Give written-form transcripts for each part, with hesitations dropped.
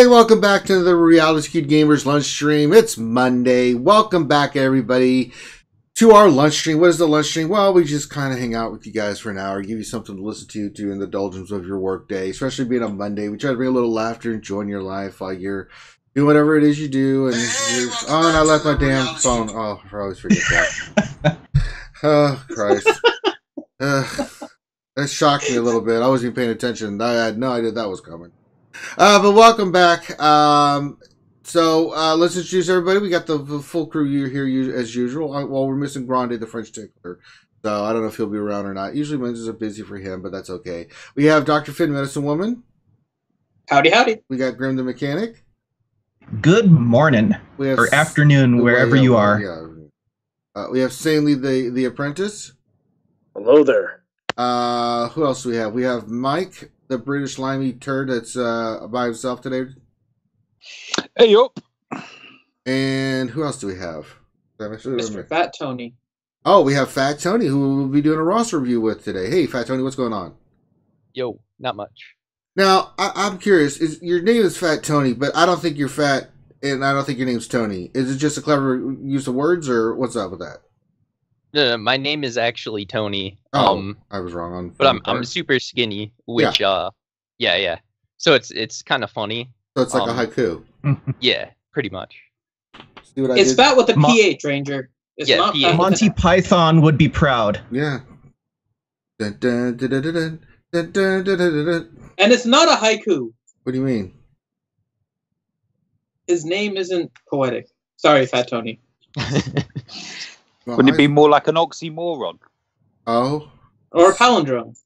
Hey, welcome back to the Reality Skewed Gamers lunch stream. It's Monday. Welcome back, everybody, to our lunch stream. What is the lunch stream? Well, we just kind of hang out with you guys for an hour, give you something to listen to during the indulgence of your work day, especially being on Monday. We try to bring a little laughter and joy in your life while you're doing whatever it is you do. And, and I left my damn phone. Oh, I always forget that. Oh, Christ. That shocked me a little bit. I wasn't even paying attention. I had no idea that was coming. But welcome back. So let's introduce everybody. We got the full crew here as usual. Well, we're missing Grande, the French tickler. So I don't know if he'll be around or not. Usually Wednesdays are busy for him, but that's okay. We have Dr. Finn, Medicine Woman. Howdy, howdy. We got Grim the Mechanic. Good morning. Or afternoon, wherever you are. Yeah. We have Sanely, the Apprentice. Hello there. Who else do we have? We have Mike, the British limey turd that's by himself today. Hey, up. And who else do we have? Mr. Fat Tony. Oh, we have Fat Tony, who we'll be doing a roster review with today. Hey, Fat Tony, what's going on? Yo, not much. Now, I'm curious. Your name is Fat Tony, but I don't think you're fat, and I don't think your name's Tony. Is it just a clever use of words, or what's up with that? No, my name is actually Tony. Oh, I was wrong on. But I'm super skinny, which yeah. So it's kind of funny. So it's like a haiku. Yeah, pretty much. See what I it's did? fat with a PH, Ranger. It's Yeah, not PH. fat Monty Python would be proud. Yeah. Dun, dun, dun, dun, dun, dun, dun, dun, dun, dun, dun. And it's not a haiku. What do you mean? His name isn't poetic. Sorry, Fat Tony. Well, Wouldn't it be more like an oxymoron? Oh. Or a palindrome.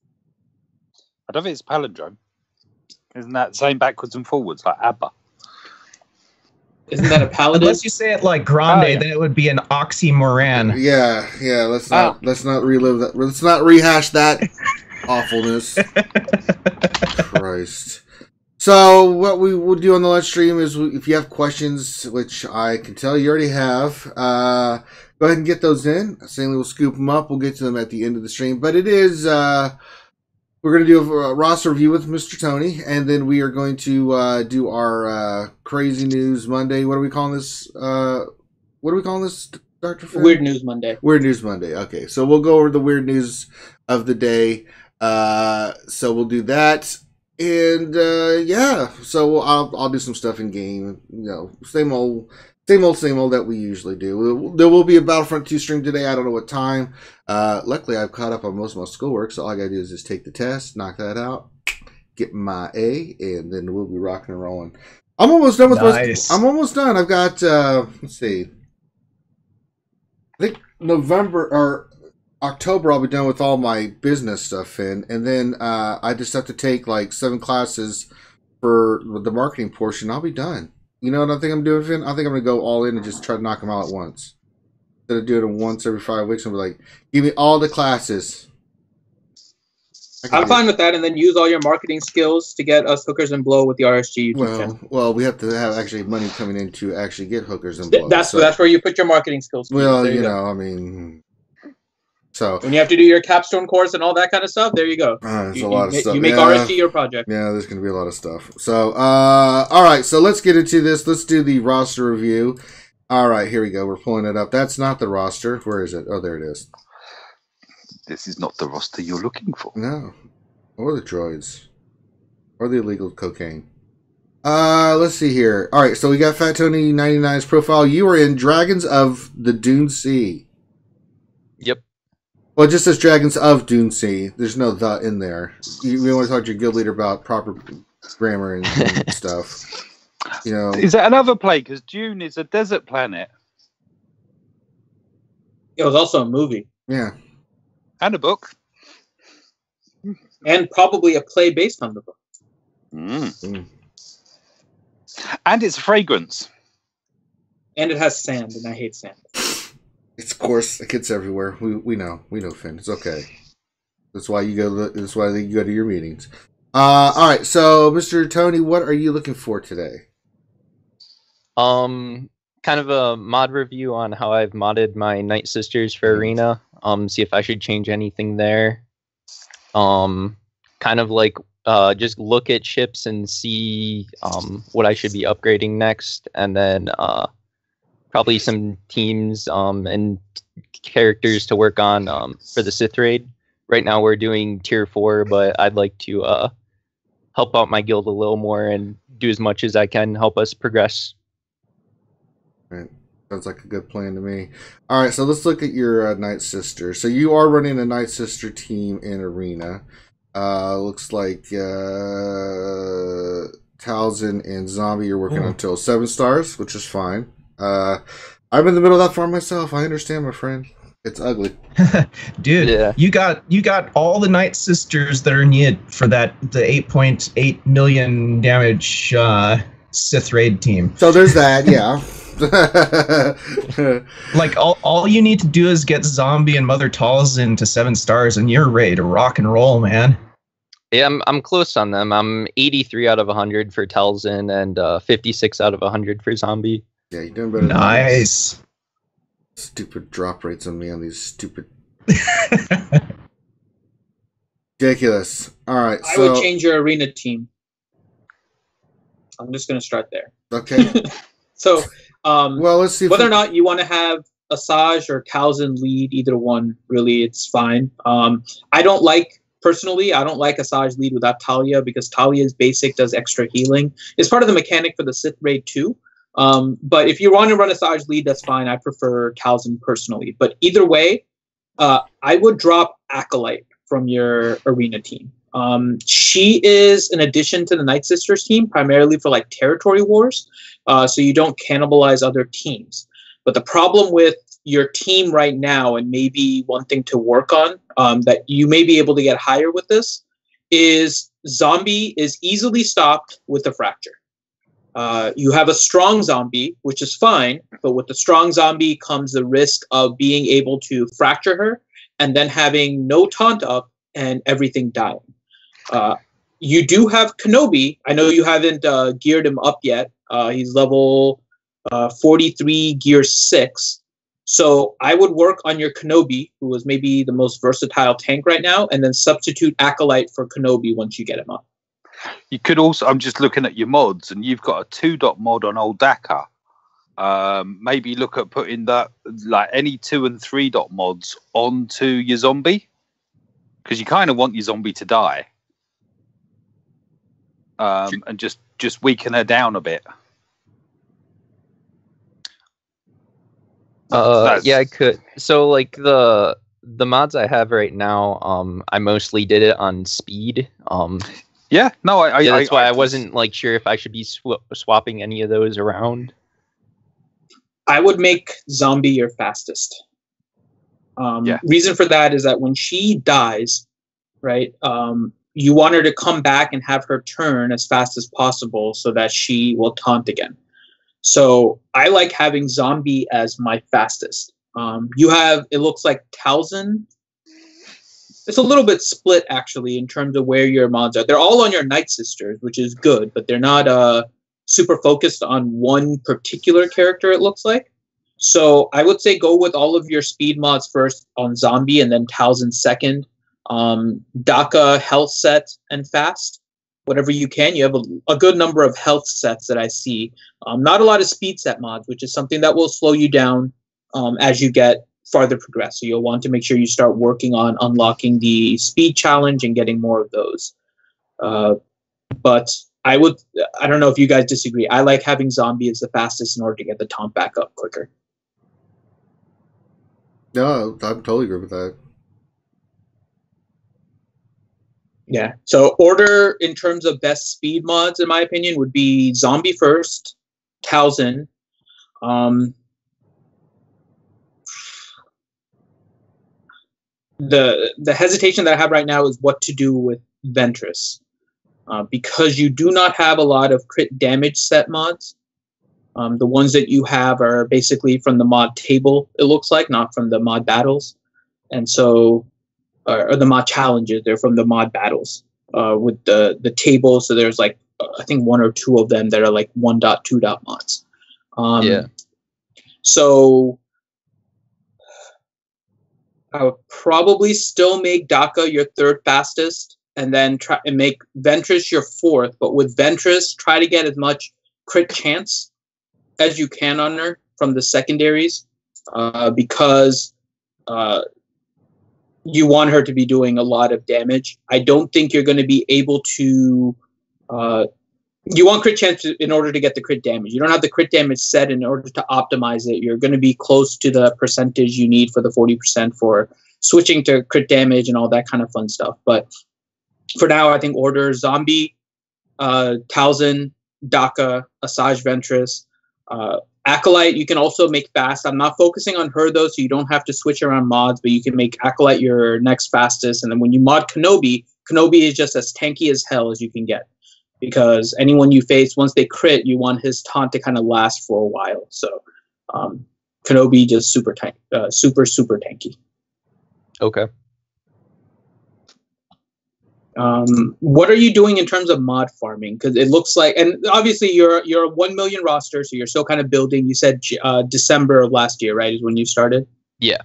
I don't think it's palindrome. Isn't that saying backwards and forwards like ABBA? Isn't that a paladin? Unless you say it like Grande, then it would be an oxymoron. Yeah. Let's not relive that. Let's not rehash that awfulness. Christ. So what we will do on the lunch stream is, if you have questions, which I can tell you already have, go ahead and get those in. Stanley will scoop them up. We'll get to them at the end of the stream. But it is, we're going to do a roster review with Mr. Tony, and then we are going to do our Crazy News Monday. What are we calling this? Dr. Finn? Weird News Monday. Weird News Monday. Okay, so we'll go over the weird news of the day. So we'll do that. And so I'll do some stuff in game. Same old that we usually do. There will be a Battlefront 2 stream today. I don't know what time. Luckily, I've caught up on most of my schoolwork, so all I gotta do is just take the test, knock that out, get my A, and then we'll be rocking and rolling. I'm almost done with I'm almost done. I've got let's see. I think November or October I'll be done with all my business stuff and then I just have to take like 7 classes for the marketing portion. I'll be done. You know what I think I'm doing, Finn? I think I'm going to go all in and just try to knock them out at once. Instead of doing it once every 5 weeks, I'm like, give me all the classes. I'm fine with that, and then use all your marketing skills to get us hookers and blow with the RSG YouTube channel. Well, we have to have actually money coming in to actually get hookers and blow. That's where you put your marketing skills. Well, I mean... So when you have to do your capstone course and all that kind of stuff, there you go. There's a lot of stuff. You make RSG your project. Yeah, there's going to be a lot of stuff. So, all right. So let's get into this. Let's do the roster review. All right, here we go. We're pulling it up. That's not the roster. Where is it? Oh, there it is. This is not the roster you're looking for. No. Or the droids. Or the illegal cocaine. Let's see here. All right, so we got Fat Tony 99's profile. You are in Dragons of the Dune Sea. Yep. Well, it just says Dragons of Dune Sea. There's no "the" in there. You want to talk to your guild leader about proper grammar and stuff. Is that another play? Because Dune is a desert planet. It was also a movie. Yeah. And a book. And probably a play based on the book. And it's a fragrance. And it has sand, and I hate sand. It's, of course, it gets everywhere. We know, Finn. It's okay. That's why you go. That's why you go to your meetings. All right. So, Mr. Tony, what are you looking for today? Kind of a mod review on how I've modded my Night Sisters for Arena. See if I should change anything there. Kind of like just look at ships and see what I should be upgrading next, and then probably some teams and characters to work on for the Sith raid. Right now we're doing tier 4, but I'd like to help out my guild a little more and do as much as I can help us progress. Right. Sounds like a good plan to me. All right, so let's look at your Night Sister. So you are running a Night Sister team in Arena. Looks like Talzin and Zombie are working until 7 stars, which is fine. I'm in the middle of that farm myself. I understand, my friend. It's ugly. Dude, Yeah. you got all the Night Sisters that are needed for the 8.8 million damage Sith raid team. So there's that, yeah. Like all you need to do is get Zombie and Mother Talzin to 7 stars, and you're ready to rock and roll, man. Yeah, I'm close on them. I'm 83 out of 100 for Talzin and 56 out of 100 for Zombie. Yeah, you're doing better. Nice. Stupid drop rates on me on these stupid. Ridiculous. All right, I would change your Arena team. I'm just going to start there. Okay. So, well, let's see. Whether or not you want to have Asajj or Talzin lead, either one, really, it's fine. Personally, I don't like Asajj lead without Talia, because Talia's basic does extra healing. It's part of the mechanic for the Sith raid too. But if you want to run Asajj lead, that's fine. I prefer Talzin personally. But either way, I would drop Acolyte from your Arena team. She is an addition to the Night Sisters team, primarily for like territory wars, so you don't cannibalize other teams. But the problem with your team right now, and maybe one thing to work on, that you may be able to get higher with this, is Zombie is easily stopped with a Fracture. You have a strong Zombie, which is fine, but with the strong Zombie comes the risk of being able to fracture her and then having no taunt up and everything dying. You do have Kenobi. I know you haven't geared him up yet. He's level 43, gear 6. So I would work on your Kenobi, who is maybe the most versatile tank right now, and then substitute Acolyte for Kenobi once you get him up. You could also, I'm just looking at your mods, and you've got a 2-dot mod on old Dakar. Maybe look at putting that, like any 2 and 3-dot mods onto your Zombie, because you kind of want your Zombie to die, and just weaken her down a bit. Yeah, I could. So like the mods I have right now, I mostly did it on speed. Yeah, no, that's why I wasn't like sure if I should be swapping any of those around. I would make Zombie your fastest. Reason for that is that when she dies, right, you want her to come back and have her turn as fast as possible so that she will taunt again. So I like having Zombie as my fastest. You have, it looks like Talzin. It's a little bit split, actually, in terms of where your mods are. They're all on your Night Sisters, which is good, but they're not super focused on one particular character, it looks like. So I would say go with all of your speed mods first on Zombie, and then Talzin second. Daka, health set, and fast. Whatever you can. You have a good number of health sets that I see. Not a lot of speed set mods, which is something that will slow you down as you get farther progress. So you'll want to make sure you start working on unlocking the speed challenge and getting more of those. But I don't know if you guys disagree. I like having Zombie as the fastest in order to get the taunt back up quicker. No, I totally agree with that. Yeah. So order in terms of best speed mods, in my opinion, would be Zombie first, Talzin. The hesitation that I have right now is what to do with Ventress. Because you do not have a lot of crit damage set mods. The ones that you have are basically from the mod table, it looks like, not from the mod battles. And so, or the mod challenges, they're from the mod battles with the table. So there's like, I think 1 or 2 of them that are like 1.2 mods. So I would probably still make Daka your third fastest, and then try and make Ventress your fourth. But with Ventress, try to get as much crit chance as you can on her from the secondaries, because you want her to be doing a lot of damage. I don't think you're going to be able to. You want crit chance in order to get the crit damage. You don't have the crit damage set in order to optimize it. You're going to be close to the percentage you need for the 40% for switching to crit damage and all that kind of fun stuff. But for now, I think order Zombie, Talzin, Daka, Asajj Ventress, Acolyte. You can also make fast. I'm not focusing on her though, so you don't have to switch around mods, but you can make Acolyte your next fastest. And then when you mod Kenobi, Kenobi is just as tanky as hell as you can get. Because anyone you face, once they crit, you want his taunt to kind of last for a while. So Kenobi just super tanky. Okay. What are you doing in terms of mod farming? Because it looks like, and obviously you're a 1 million roster, so you're still kind of building. You said December of last year, right, is when you started? Yeah.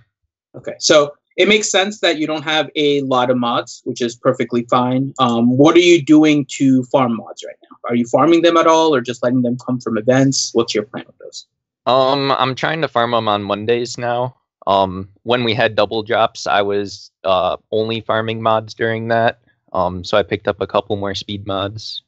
Okay, so it makes sense that you don't have a lot of mods, which is perfectly fine. What are you doing to farm mods right now? Are you farming them at all, or just letting them come from events? What's your plan with those? I'm trying to farm them on Mondays now. When we had double drops, I was only farming mods during that. So I picked up a couple more speed mods.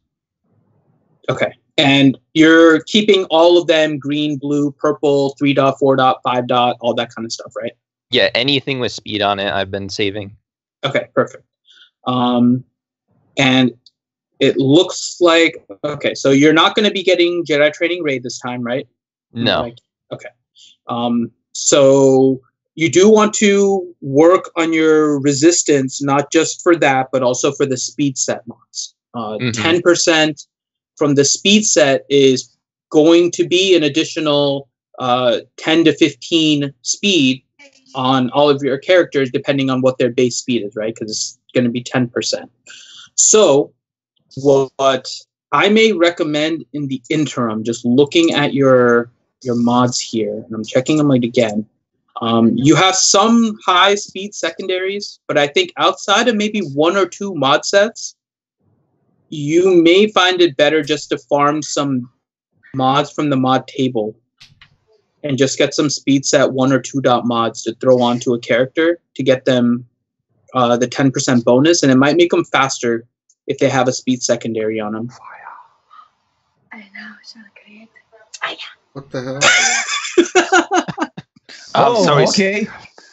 Okay. And you're keeping all of them green, blue, purple, 3 dot, 4 dot, 5 dot, all that kind of stuff, right? Yeah, anything with speed on it, I've been saving. Okay, perfect. And it looks like, okay, so you're not going to be getting Jedi Training Raid this time, right? No. Okay. So you do want to work on your resistance, not just for that, but also for the speed set mods. 10% from the speed set is going to be an additional 10 to 15 speed on all of your characters, depending on what their base speed is, right? Because it's going to be 10%. So what I may recommend in the interim, just looking at your mods here, and I'm checking them again, you have some high speed secondaries, but I think outside of maybe 1 or 2 mod sets, you may find it better just to farm some mods from the mod table and just get some speed set 1 or 2 dot mods to throw onto a character to get them the 10% bonus, and it might make them faster if they have a speed secondary on them. What the hell? Sorry. Okay.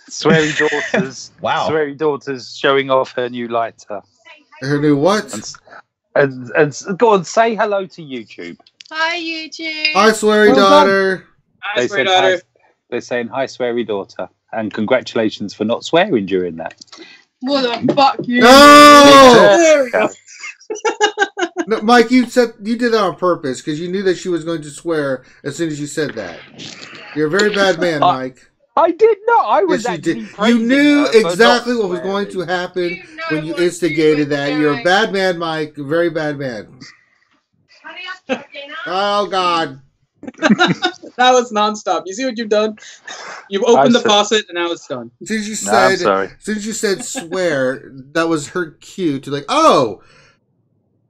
Sweary Daughters. Wow. Sweary Daughters showing off her new lighter. Her new what? And go on, say hello to YouTube. Hi, YouTube. Hi, Sweary daughter. Hi, swear daughter. They're saying hi, Sweary daughter, and congratulations for not swearing during that. What the fuck, you? No! There we go. No, Mike, you did that on purpose because you knew that she was going to swear as soon as you said that. You're a very bad man, Mike. I did not. I was Yes, you actually did. You praising knew her for exactly not what was going to swearing. happen when you instigated that. You're a bad man, Mike. A very bad man. Oh, God. That was nonstop. You see what you've done? You've opened the faucet and now it's done. Since you I'm sorry. since you said swear, that was her cue to like, oh,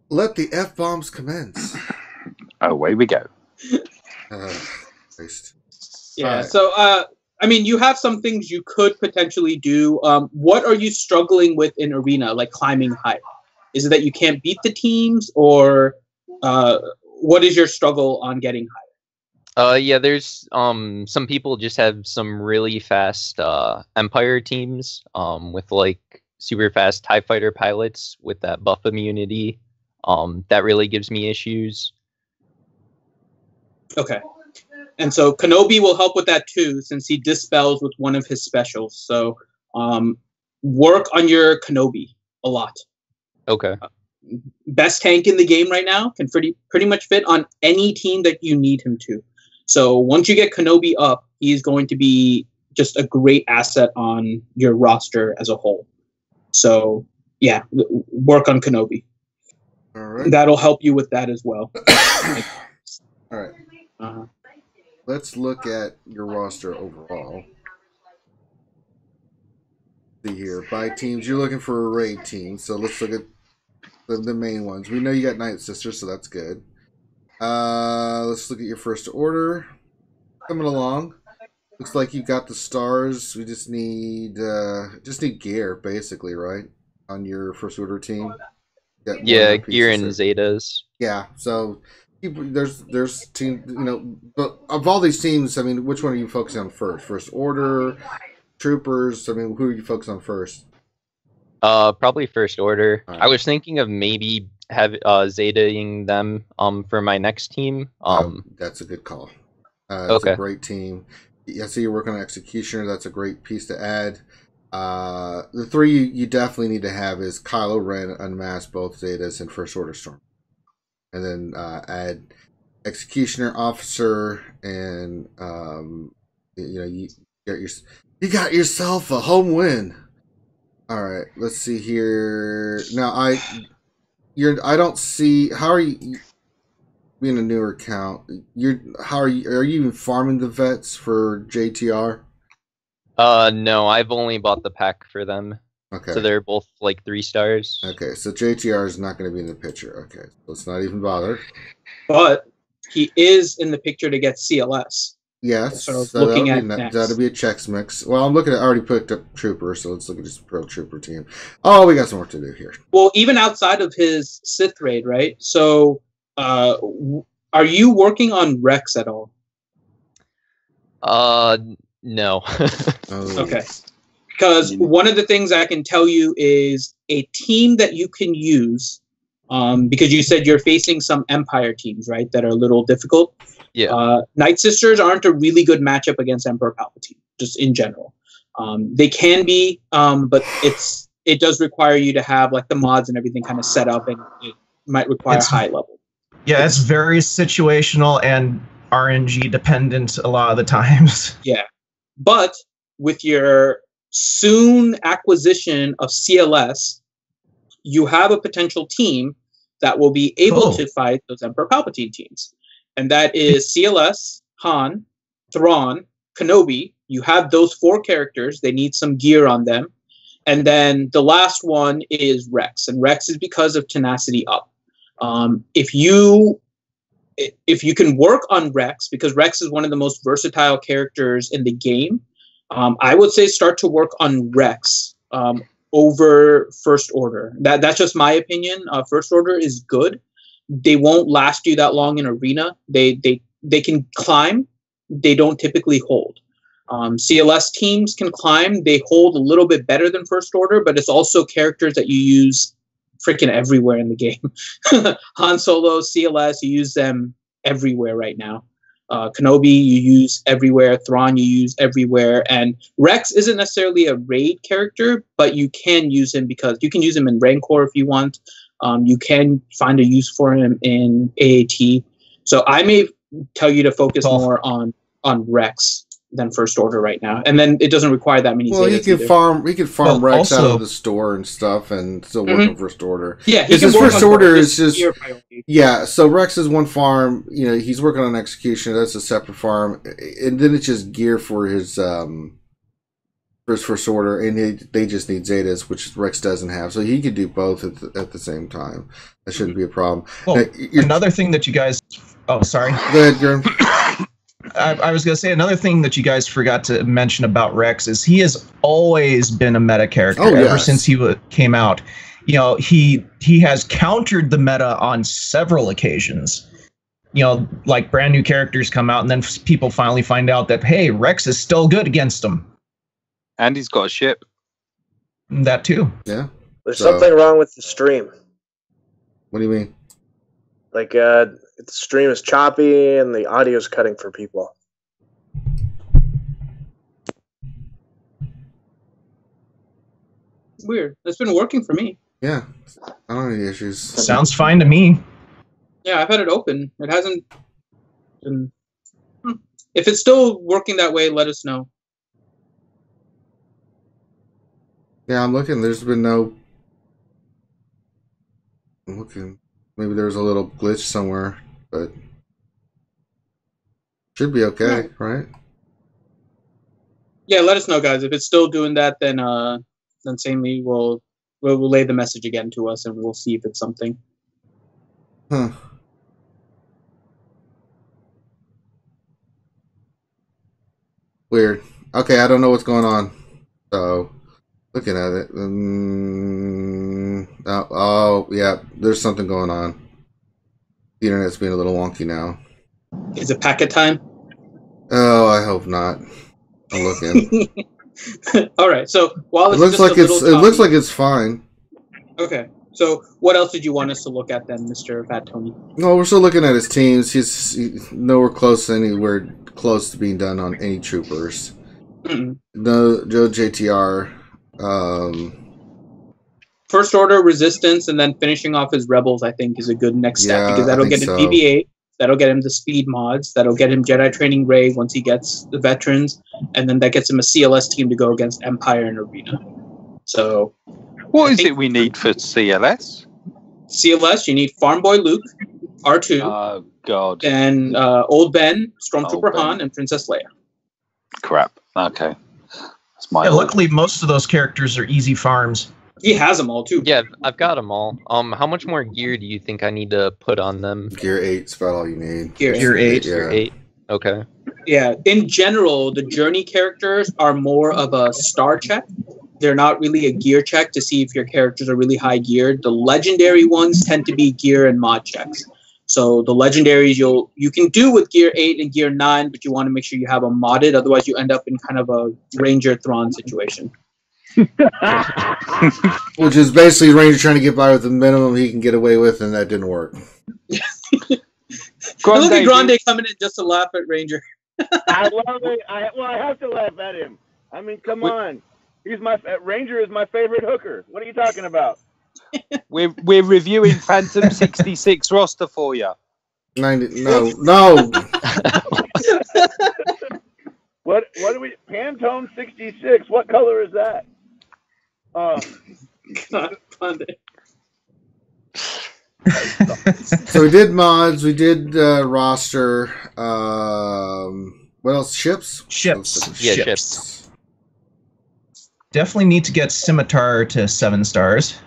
let the F-bombs commence. Away we go. Christ. Yeah. Right. So, I mean, you have some things you could potentially do. What are you struggling with in Arena, like climbing high? Is it that you can't beat the teams, or what is your struggle on getting high? Yeah, there's some people just have some really fast Empire teams with like super fast TIE fighter pilots with that buff immunity. That really gives me issues. Okay. And so Kenobi will help with that too, since he dispels with one of his specials. So work on your Kenobi a lot. Okay. Best tank in the game right now, can pretty much fit on any team that you need him to. So once you get Kenobi up, he's going to be just a great asset on your roster as a whole. So yeah, work on Kenobi. All right. That'll help you with that as well. All right. Let's look at your roster overall. See here, by teams. You're looking for a raid team, so let's look at The main ones. We know you got Night Sister, so that's good. Let's look at your first order. Coming along. Looks like you got the stars. We just need gear, basically, right? On your first order team. Yeah, gear and Zetas. Yeah, so there's team, but of all these teams, I mean, which one are you focusing on first? First order, troopers. I mean, who are you focusing on first? Probably first order. Right. I was thinking of maybe Zetaing them for my next team. That's a good call. It's a great team. I see you're working on Executioner. That's a great piece to add. The three you definitely need to have is Kylo Ren, Unmasked, both Zetas, and First Order Storm. And then add Executioner, Officer, and you got yourself a home win. All right, let's see here. Now I don't see, how are you being a newer account? Are you even farming the vets for JTR? No, I've only bought the pack for them. Okay. So they're both like 3 stars. Okay, so JTR is not going to be in the picture. Okay, let's not even bother. But he is in the picture to get CLS. Yes, so looking at that'll be a checks mix. Well, I'm looking at, I already picked up Trooper, so let's look at this Pro Trooper team. Oh, we got some work to do here. Well, even outside of his Sith raid, right? So, are you working on Rex at all? No. Okay. Because one of the things I can tell you is a team that you can use, because you said you're facing some Empire teams, right, that are a little difficult. Yeah. Night Sisters aren't a really good matchup against Emperor Palpatine, just in general. They can be, but it does require you to have like the mods and everything kind of set up, and it might require high level. Yeah, it's very situational and RNG dependent a lot of the times. Yeah. But with your soon acquisition of CLS, you have a potential team that will be able to fight those Emperor Palpatine teams. And that is CLS, Han, Thrawn, Kenobi. You have those 4 characters. They need some gear on them. And then the last one is Rex. And Rex is because of Tenacity Up. If you can work on Rex, because Rex is one of the most versatile characters in the game, I would say start to work on Rex over First Order. That's just my opinion. First Order is good. They won't last you that long in arena. They can climb. They don't typically hold. CLS teams can climb. They hold a little bit better than First Order, but it's also characters that you use freaking everywhere in the game. Han Solo, CLS, you use them everywhere right now. Kenobi, you use everywhere. Thrawn, you use everywhere. And Rex isn't necessarily a raid character, but you can use him because you can use him in Rancor if you want. You can find a use for him in AAT. So I may tell you to focus more on Rex than First Order right now, and then it doesn't require that many. Well, he can farm Rex out of the store and stuff, and still work on First Order. Yeah, his First Order is just So Rex is one farm. He's working on Execution. That's a separate farm, and then it's just gear for his First Order, and they just need Zetas, which Rex doesn't have, so he could do both at the same time. That shouldn't be a problem. Well, another thing that you guys. Oh, sorry. Go ahead, Garen. I was going to say another thing that you guys forgot to mention about Rex is he has always been a meta character ever since he came out. He has countered the meta on several occasions. Like brand new characters come out and then people finally find out that, hey, Rex is still good against them. And he's got a ship. That too. Yeah. There's something wrong with the stream. What do you mean? Like, the stream is choppy and the audio is cutting for people. Weird. It's been working for me. Yeah. I don't have any issues. Sounds fine to me. Yeah, I've had it open. It hasn't been... If it's still working that way, let us know. Yeah, I'm looking. There's been no... I'm looking. Maybe there was a little glitch somewhere, but should be okay, right? Yeah, let us know, guys. If it's still doing that, then Sammy will we'll relay the message again to us, and we'll see if it's something. Huh. Weird. Okay, I don't know what's going on. So, looking at it. Yeah, there's something going on. The internet's being a little wonky now. Is it packet time? Oh, I hope not. I'm looking. All right. So while it looks like it's fine. Okay. So what else did you want us to look at then, Mr. Fat Tony? No, we're still looking at his teams. He's nowhere close to being done on any troopers. Mm-mm. No JTR. First Order, Resistance, and then finishing off his Rebels, I think, is a good next step, because that'll get him BB-8, that'll get him the speed mods, that'll get him Jedi Training Ray once he gets the veterans, and then that gets him a CLS team to go against Empire and Arena. So, what is it we need for CLS? CLS, you need Farm Boy Luke, R2, oh God, and Old Ben, Stormtrooper Han, and Princess Leia. Crap. Okay, that's my. Yeah, luckily, most of those characters are easy farms. He has them all too. Yeah, I've got them all. How much more gear do you think I need to put on them? Gear 8's about all you need. Gear 8. Yeah. Gear 8. Okay. Yeah. In general, the journey characters are more of a star check. They're not really a gear check to see if your characters are really high geared. The legendary ones tend to be gear and mod checks. So the legendaries you can do with gear 8 and gear 9, but you want to make sure you have them modded. Otherwise, you end up in kind of a Ranger Thrawn situation. Which is basically Ranger trying to get by with the minimum he can get away with, and that didn't work. Look at Grande coming in just to laugh at Ranger. I love it. I have to laugh at him. I mean, come on. Ranger is my favorite hooker. What are you talking about? We're reviewing Phantom 66 roster for you. 90. No. What are we? Pantone 66. What color is that? God, So we did mods. We did roster. What else? Ships. Ships. Definitely need to get Scimitar to 7 stars.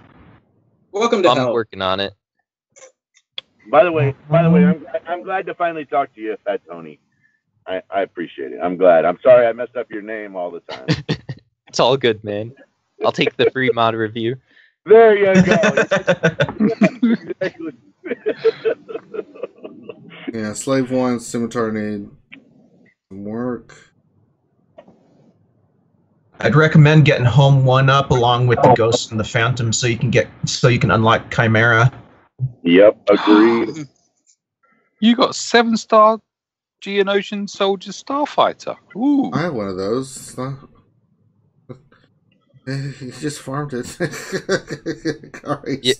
Welcome to I'm hell. working on it. By the way, I'm glad to finally talk to you, Fat Tony. I appreciate it. I'm glad. I'm sorry I messed up your name all the time. It's all good, man. I'll take the free mod review. There you go. Exactly. Yeah, Slave 1, Scimitar need some work. I'd recommend getting Home 1 up along with the Ghost and the Phantom so you can unlock Chimera. Yep, agreed. You got 7-star Geonosian Soldier Starfighter. Ooh. I have one of those. He just farmed it. Yeah.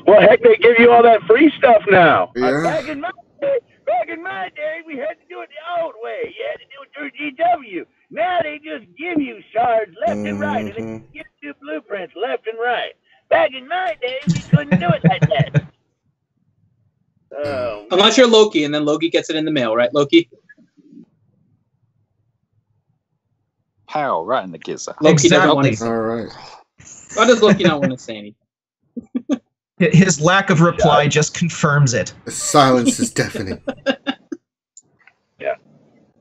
Well, heck, they give you all that free stuff now. Yeah. Back in my day, we had to do it the old way. You had to do it through GW. Now they just give you shards left and right, and they give you blueprints left and right. Back in my day, we couldn't do it like that. Oh, Unless you're Loki, and then Loki gets it in the mail, right, Loki? Pow, right in the gizzard. Loki doesn't want Exactly. to. All right. Why does Loki not want to say anything? His lack of reply just confirms it. The silence is deafening. Yeah.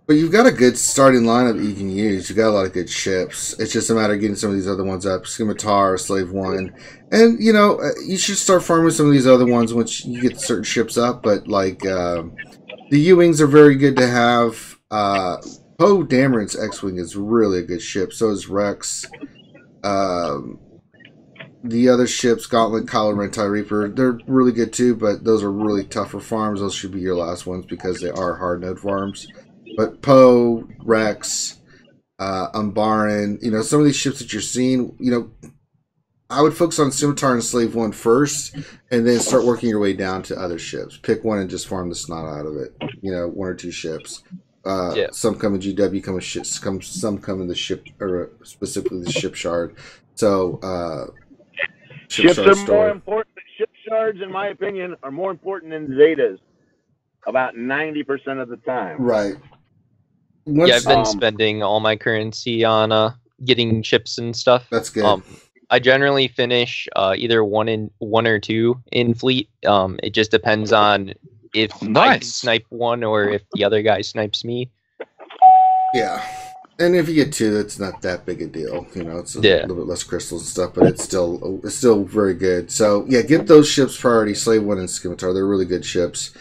But you've got a good starting lineup you can use. You've got a lot of good ships. It's just a matter of getting some of these other ones up. Scimitar, Slave 1. And, you should start farming some of these other ones once you get certain ships up. But, the U-Wings are very good to have. Poe Dameron's X-Wing is really a good ship. So is Rex. The other ships, Gauntlet, Kylo Ren, TIE Reaper, they're really good too, but those are really tougher farms. Those should be your last ones because they are hard node farms. But Poe, Rex, Umbaran, some of these ships that you're seeing, I would focus on Scimitar and Slave 1 first, and then start working your way down to other ships. Pick one and just farm the snot out of it. 1 or 2 ships. Some come in GW, some come in the ship, or specifically the ship shard. So, ships are more important. Ship shards, in my opinion, are more important than Zetas about 90% of the time. Right. I've been spending all my currency on getting ships and stuff. That's good. I generally finish either one or two in fleet. It just depends on if I can snipe one or if the other guy snipes me. Yeah. And if you get two, it's not that big a deal. You know, it's a little bit less crystals and stuff, but it's still very good. So yeah, get those ships priority, Slave 1 and Scimitar. They're really good ships.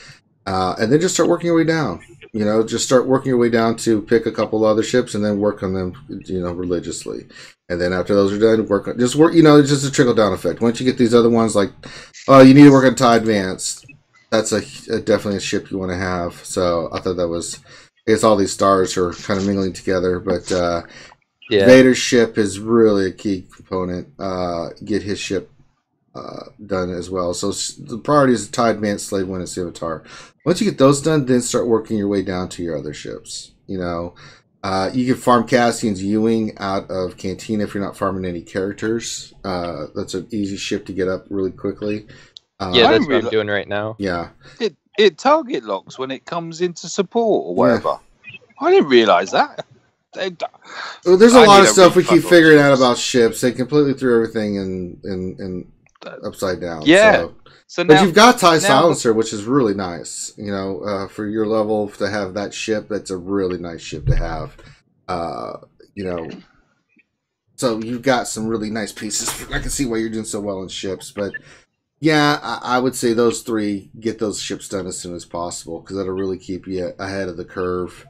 And then just start working your way down. You know, just start working your way down to pick a couple other ships and then work on them, you know, religiously. And then after those are done, you know, it's just a trickle down effect. Once you get these other ones, like, oh, you need to work on TIE Advanced. That's definitely a ship you want to have. So I thought that was, I guess all these stars are kind of mingling together, but Vader's ship is really a key component. Get his ship done as well. So the priority is TIE Advanced, Slave 1, and Scimitar. Once you get those done, then start working your way down to your other ships. You know, you can farm Cassian's Ewing out of Cantina if you're not farming any characters. That's an easy ship to get up really quickly. That's what I'm doing right now. Yeah. It target locks when it comes into support or whatever. Yeah. I didn't realize that. Well, there's a lot of stuff we keep figuring out about ships. They completely threw everything in upside down. Yeah. But you've got TIE Silencer, which is really nice. You know, for your level to have that ship, that's a really nice ship to have. You know, so you've got some really nice pieces. I can see why you're doing so well in ships, but yeah, I would say those three, get those ships done as soon as possible, because that'll really keep you ahead of the curve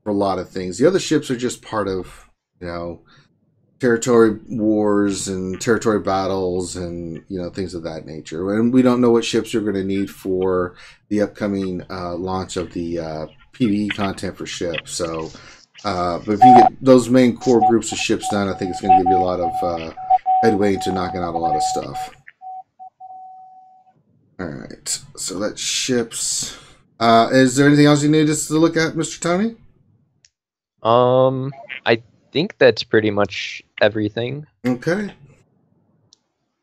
for a lot of things. The other ships are just part of, you know, territory wars and territory battles and, you know, things of that nature. And we don't know what ships you're going to need for the upcoming launch of the PvE content for ships. So, but if you get those main core groups of ships done, I think it's going to give you a lot of headway into knocking out a lot of stuff. All right, so that's ships. Is there anything else you need us to look at, Mr. Tony? I think that's pretty much everything. Okay.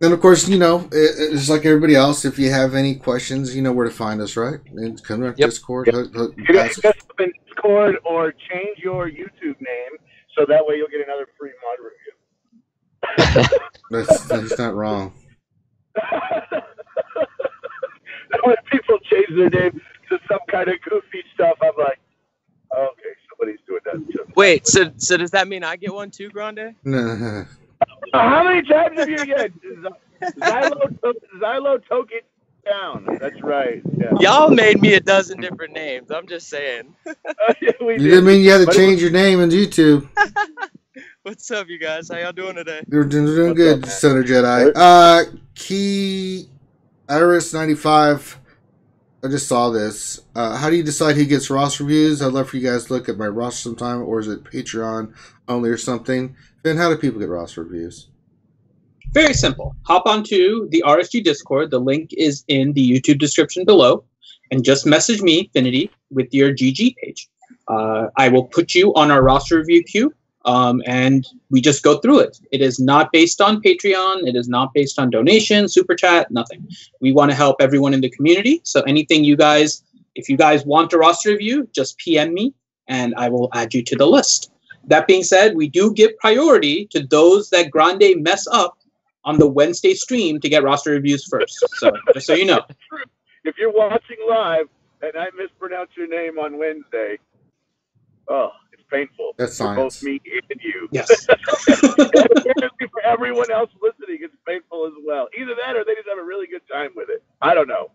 And of course, you know, it's like everybody else. If you have any questions, you know where to find us, right? And come to Discord. You can ask us in Discord or change your YouTube name so that way you'll get another free mod review. That's not wrong. When people change their name to some kind of goofy stuff, I'm like, okay, somebody's doing that. Wait, so does that mean I get one too, Grande? No. How many times have you get Xylo took it down? That's right. Yeah. Y'all made me a dozen different names. I'm just saying. You didn't mean you had to change your name on YouTube. What's up, you guys? How y'all doing today? You're doing good, Center Jedi. Key Iris 95. I just saw this. How do you decide who gets roster reviews? I'd love for you guys to look at my roster sometime, or is it Patreon only or something? Then how do people get roster reviews? Very simple. Hop onto the RSG Discord. The link is in the YouTube description below. And just message me, Finity, with your GG page. I will put you on our roster review queue. And we just go through it. It is not based on Patreon. It is not based on donation, super chat, nothing. We want to help everyone in the community. So anything you guys, if you guys want a roster review, just PM me and I will add you to the list. That being said, we do give priority to those that Grande mess up on the Wednesday stream to get roster reviews first. So just so you know. If you're watching live and I mispronounce your name on Wednesday, oh, it's painful. That's for science. both me and you. Yes. Apparently for everyone else listening, it's painful as well. Either that or they just have a really good time with it. I don't know.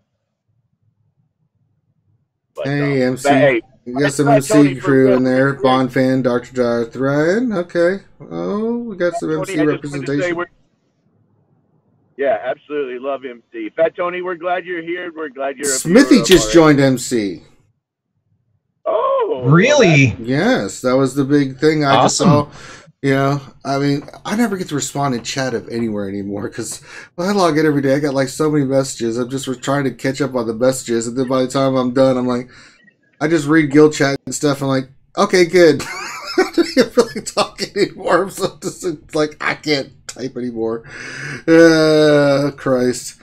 But hey, no. MC. Hey, you got some MC crew in there. Bond fan, Dr. Darth Ryan. Okay. Oh, we got some MC representation. Yeah, absolutely. Love MC. Fat Tony, we're glad you're here. We're glad you're Smithy just joined MC. Oh. Really? Yes, that was the big thing I just saw. You know, I mean, I never get to respond in chat of anywhere anymore because when I log in every day, I got like so many messages. I'm just trying to catch up on the messages, and then by the time I'm done, I'm like, I just read guild chat and stuff. I'm like, okay, good. I don't feel like talking anymore. So it's like I can't type anymore. Christ.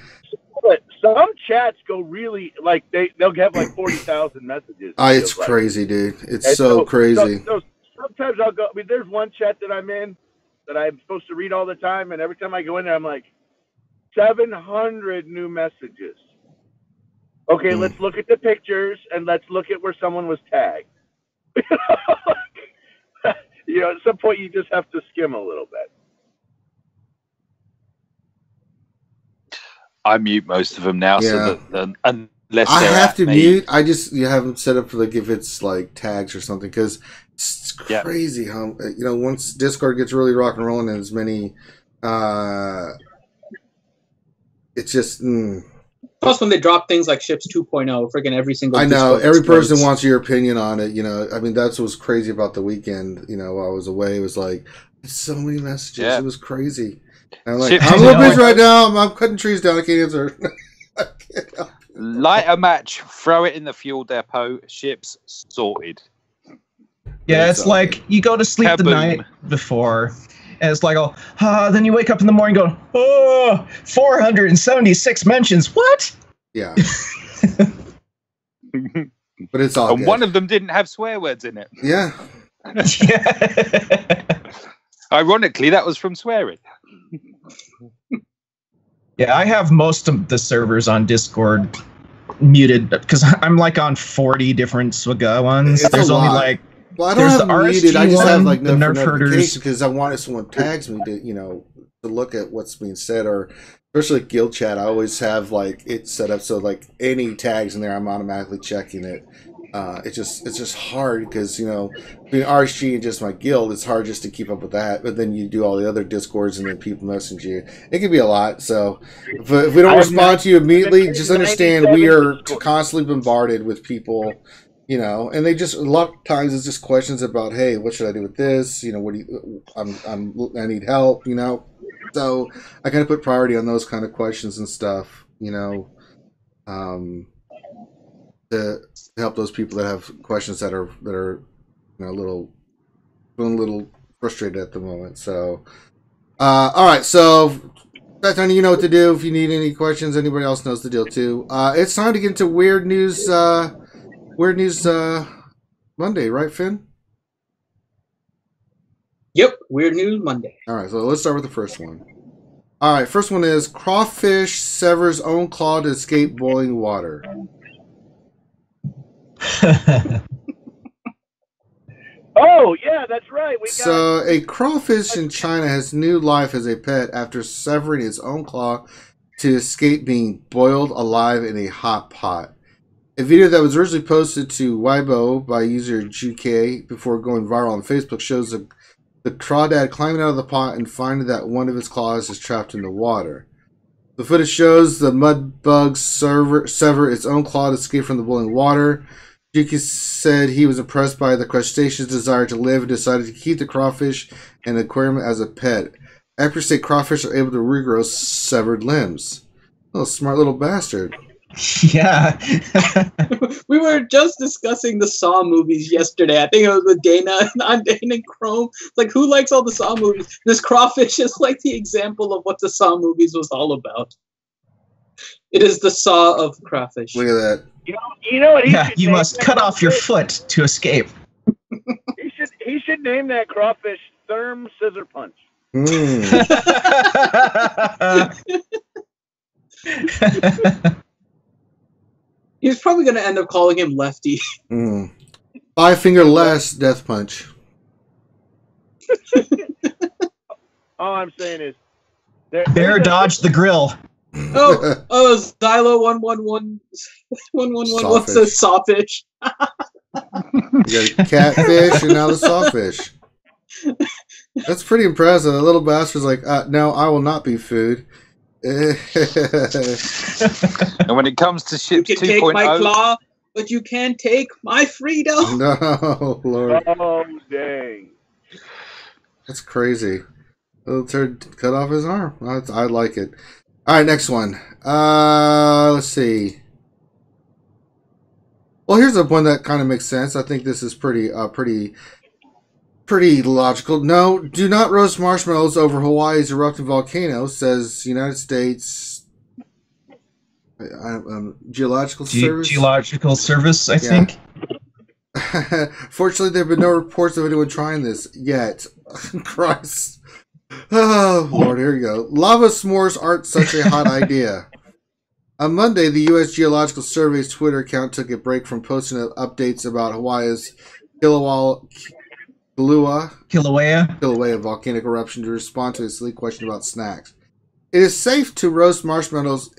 But some chats go really like they'll have like 40,000 messages. It's crazy, dude. It's so crazy. So sometimes I'll go. I mean, there's one chat that I'm in, that I'm supposed to read all the time, and every time I go in there, I'm like, 700 new messages. Okay, let's look at the pictures and let's look at where someone was tagged. You know, at some point you just have to skim a little bit. I mute most of them now, so that unless I have to mute. I just have them set up for like if it's like tags or something, because it's crazy how once Discord gets really rock and rolling and as many, it's just. Plus, when they drop things like Ships 2.0, freaking every single. I know every person wants your opinion on it. I mean that's what's crazy about the weekend. While I was away, it was like so many messages. Yeah. It was crazy. And I'm like, I'm a little busy right now. I'm cutting trees down. I can't answer. I can't. Light a match, throw it in the fuel depot. Ships sorted. Yeah, it's like you go to sleep the night before. And it's like, then you wake up in the morning going, 476 mentions. What? Yeah. But it's all good. One of them didn't have swear words in it. Yeah. Ironically, that was from swearing. Yeah, I have most of the servers on Discord muted because I'm like on 40 different swgoh ones. There's only like. Well, I don't have them muted. I just have like no notification because I want if someone tags me to to look at what's being said, or especially guild chat. I always have like it set up so like any tags in there, I'm automatically checking it. It's just hard because being RSG and just my guild, it's hard just to keep up with that. But then you do all the other Discords and then people message you. It can be a lot. So if we don't respond to you immediately, just understand we are constantly bombarded with people. And they just a lot of times it's just questions about, hey, what should I do with this? What do you? I need help. So I kind of put priority on those kind of questions and stuff. To help those people that have questions that are a little frustrated at the moment. So all right, so that's you know what to do if you need any questions. Anybody else knows the deal too. It's time to get into weird news. Weird News Monday, right, Finn? Yep, Weird News Monday. All right, so let's start with the first one. All right, first one is crawfish severs own claw to escape boiling water. Oh, yeah, that's right. So a crawfish in China has new life as a pet after severing its own claw to escape being boiled alive in a hot pot. A video that was originally posted to Weibo by user GK before going viral on Facebook shows the crawdad climbing out of the pot and finding that one of its claws is trapped in the water. The footage shows the mud bug sever its own claw to escape from the boiling water. GK said he was impressed by the crustacean's desire to live and decided to keep the crawfish in an aquarium as a pet. Experts say crawfish are able to regrow severed limbs. Oh, smart little bastard. Yeah. We were just discussing the Saw movies yesterday. I think it was with Dana and Chrome. Like, who likes all the Saw movies? This crawfish is like the example of what the Saw movies was all about. It is the Saw of crawfish. Look at that. You know what? You must cut off your foot to escape. He should name that crawfish Therm Scissor Punch. He's probably going to end up calling him Lefty. 5 finger less death punch. All I'm saying is... Bear dodged the grill. Zylo 111. What's the sawfish? You got a catfish and now the sawfish. That's pretty impressive. The little bastard's like, no, I will not be food. And when it comes to ships 2.0, you can take my claw, but you can't take my freedom. No, Lord. Oh, dang. That's crazy. Little turd cut off his arm. I like it. All right, next one. Let's see. Well, here's a one that kind of makes sense. I think this is pretty logical. No, do not roast marshmallows over Hawaii's erupting volcano, says United States Geological Service. Geological Service, I think. Fortunately, there have been no reports of anyone trying this yet. Christ. Oh, Lord, here we go. Lava s'mores aren't such a hot idea. On Monday, the U.S. Geological Survey's Twitter account took a break from posting updates about Hawaii's Kilauea volcanic eruption to respond to a silly question about snacks. Is it safe to roast marshmallows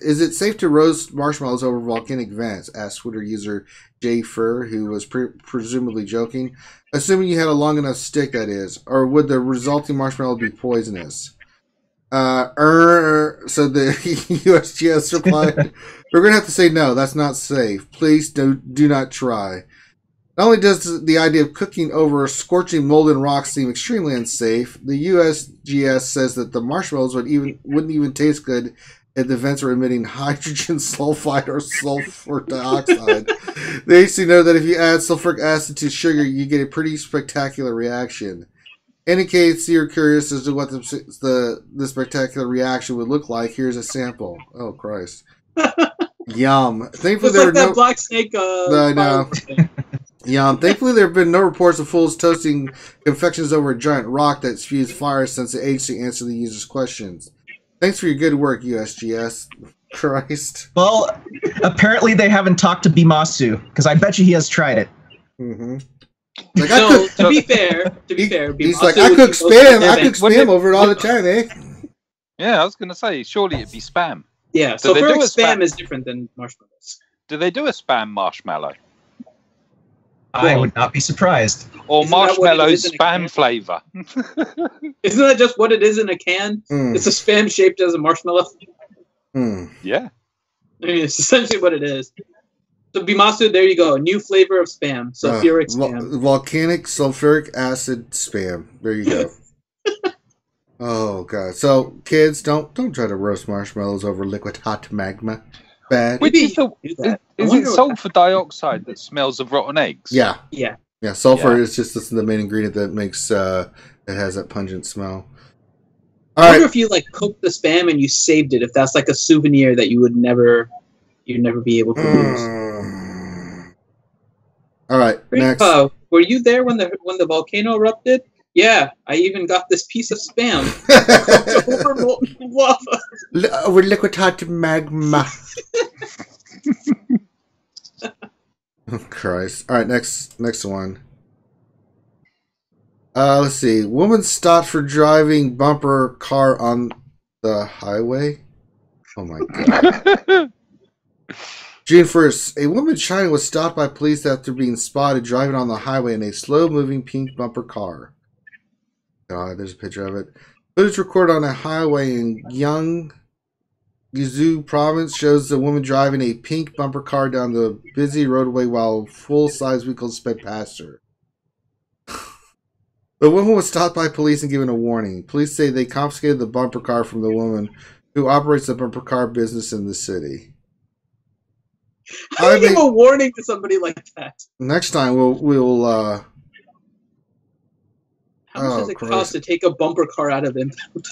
over volcanic vents? Asked Twitter user Jay Fur, who was presumably joking. Assuming you had a long enough stick, that is. Or would the resulting marshmallow be poisonous? So the USGS replied, we're going to have to say no, that's not safe. Please do not try. Not only does the idea of cooking over scorching molten rocks seem extremely unsafe, the USGS says that the marshmallows wouldn't even taste good if the vents were emitting hydrogen sulfide or sulfur dioxide. They actually know that if you add sulfuric acid to sugar, you get a pretty spectacular reaction. In case you're curious as to what the spectacular reaction would look like, here's a sample. Oh, Christ. Yum. Thankfully, it's like that black snake. I know. Yum. Thankfully, there have been no reports of fools toasting confections over a giant rock that spews fire since the agency answered the user's questions. Thanks for your good work, USGS. Christ. Well, apparently they haven't talked to Bimasu, because I bet you he has tried it. Mm-hmm. Like, no, to be fair, he's like, I cook spam over it all the time, eh? Yeah, I was going to say, surely it'd be spam. Yeah, so spam is different than marshmallows. Do they do a spam marshmallow? I would not be surprised. Or marshmallow spam flavor. Isn't that just what it is in a can? It's a spam shaped as a marshmallow. Yeah. I mean, it's essentially what it is. So Bimasu, there you go. A new flavor of spam. Sulfuric spam. Volcanic sulfuric acid spam. There you go. Oh, God. So, kids, don't try to roast marshmallows over liquid hot magma. Bad. Is it sulfur dioxide that smells of rotten eggs? Yeah. Yeah. Yeah, sulfur is just the main ingredient that makes it has that pungent smell. I wonder if you cooked the spam and you saved it, if that's like a souvenir that you'd never be able to use. All right, next. Were you there when the volcano erupted? Yeah, I even got this piece of spam over molten lava. Over liquid hot magma. Oh, Christ. All right, next one. Let's see. Woman stopped for driving bumper car on the highway. Oh, my God. June 1st, a woman in China was stopped by police after being spotted driving on the highway in a slow-moving pink bumper car. God, there's a picture of it. Footage recorded on a highway in Guizhou province shows the woman driving a pink bumper car down the busy roadway while full-size vehicles sped past her. The woman was stopped by police and given a warning. Police say they confiscated the bumper car from the woman who operates the bumper car business in the city. How do you give a warning to somebody like that? Next time we'll how much does it cost to take a bumper car out of impound?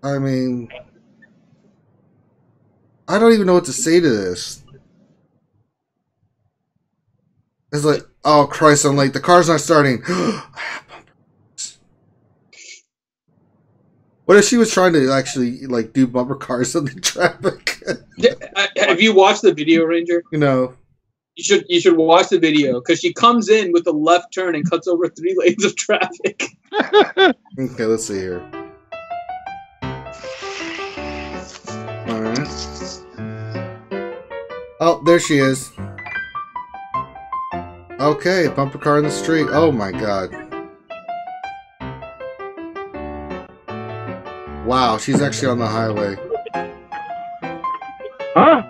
I mean, I don't even know what to say to this. It's like, oh Christ, I'm late. The car's not starting. I have bumpers. What if she was trying to actually do bumper cars in the traffic? Have you watched the video, Ranger? No. You should watch the video because she comes in with a left turn and cuts over 3 lanes of traffic. Okay, let's see here. All right. Oh, there she is. Okay, a bumper car in the street. Oh my God. Wow, she's actually on the highway. Huh?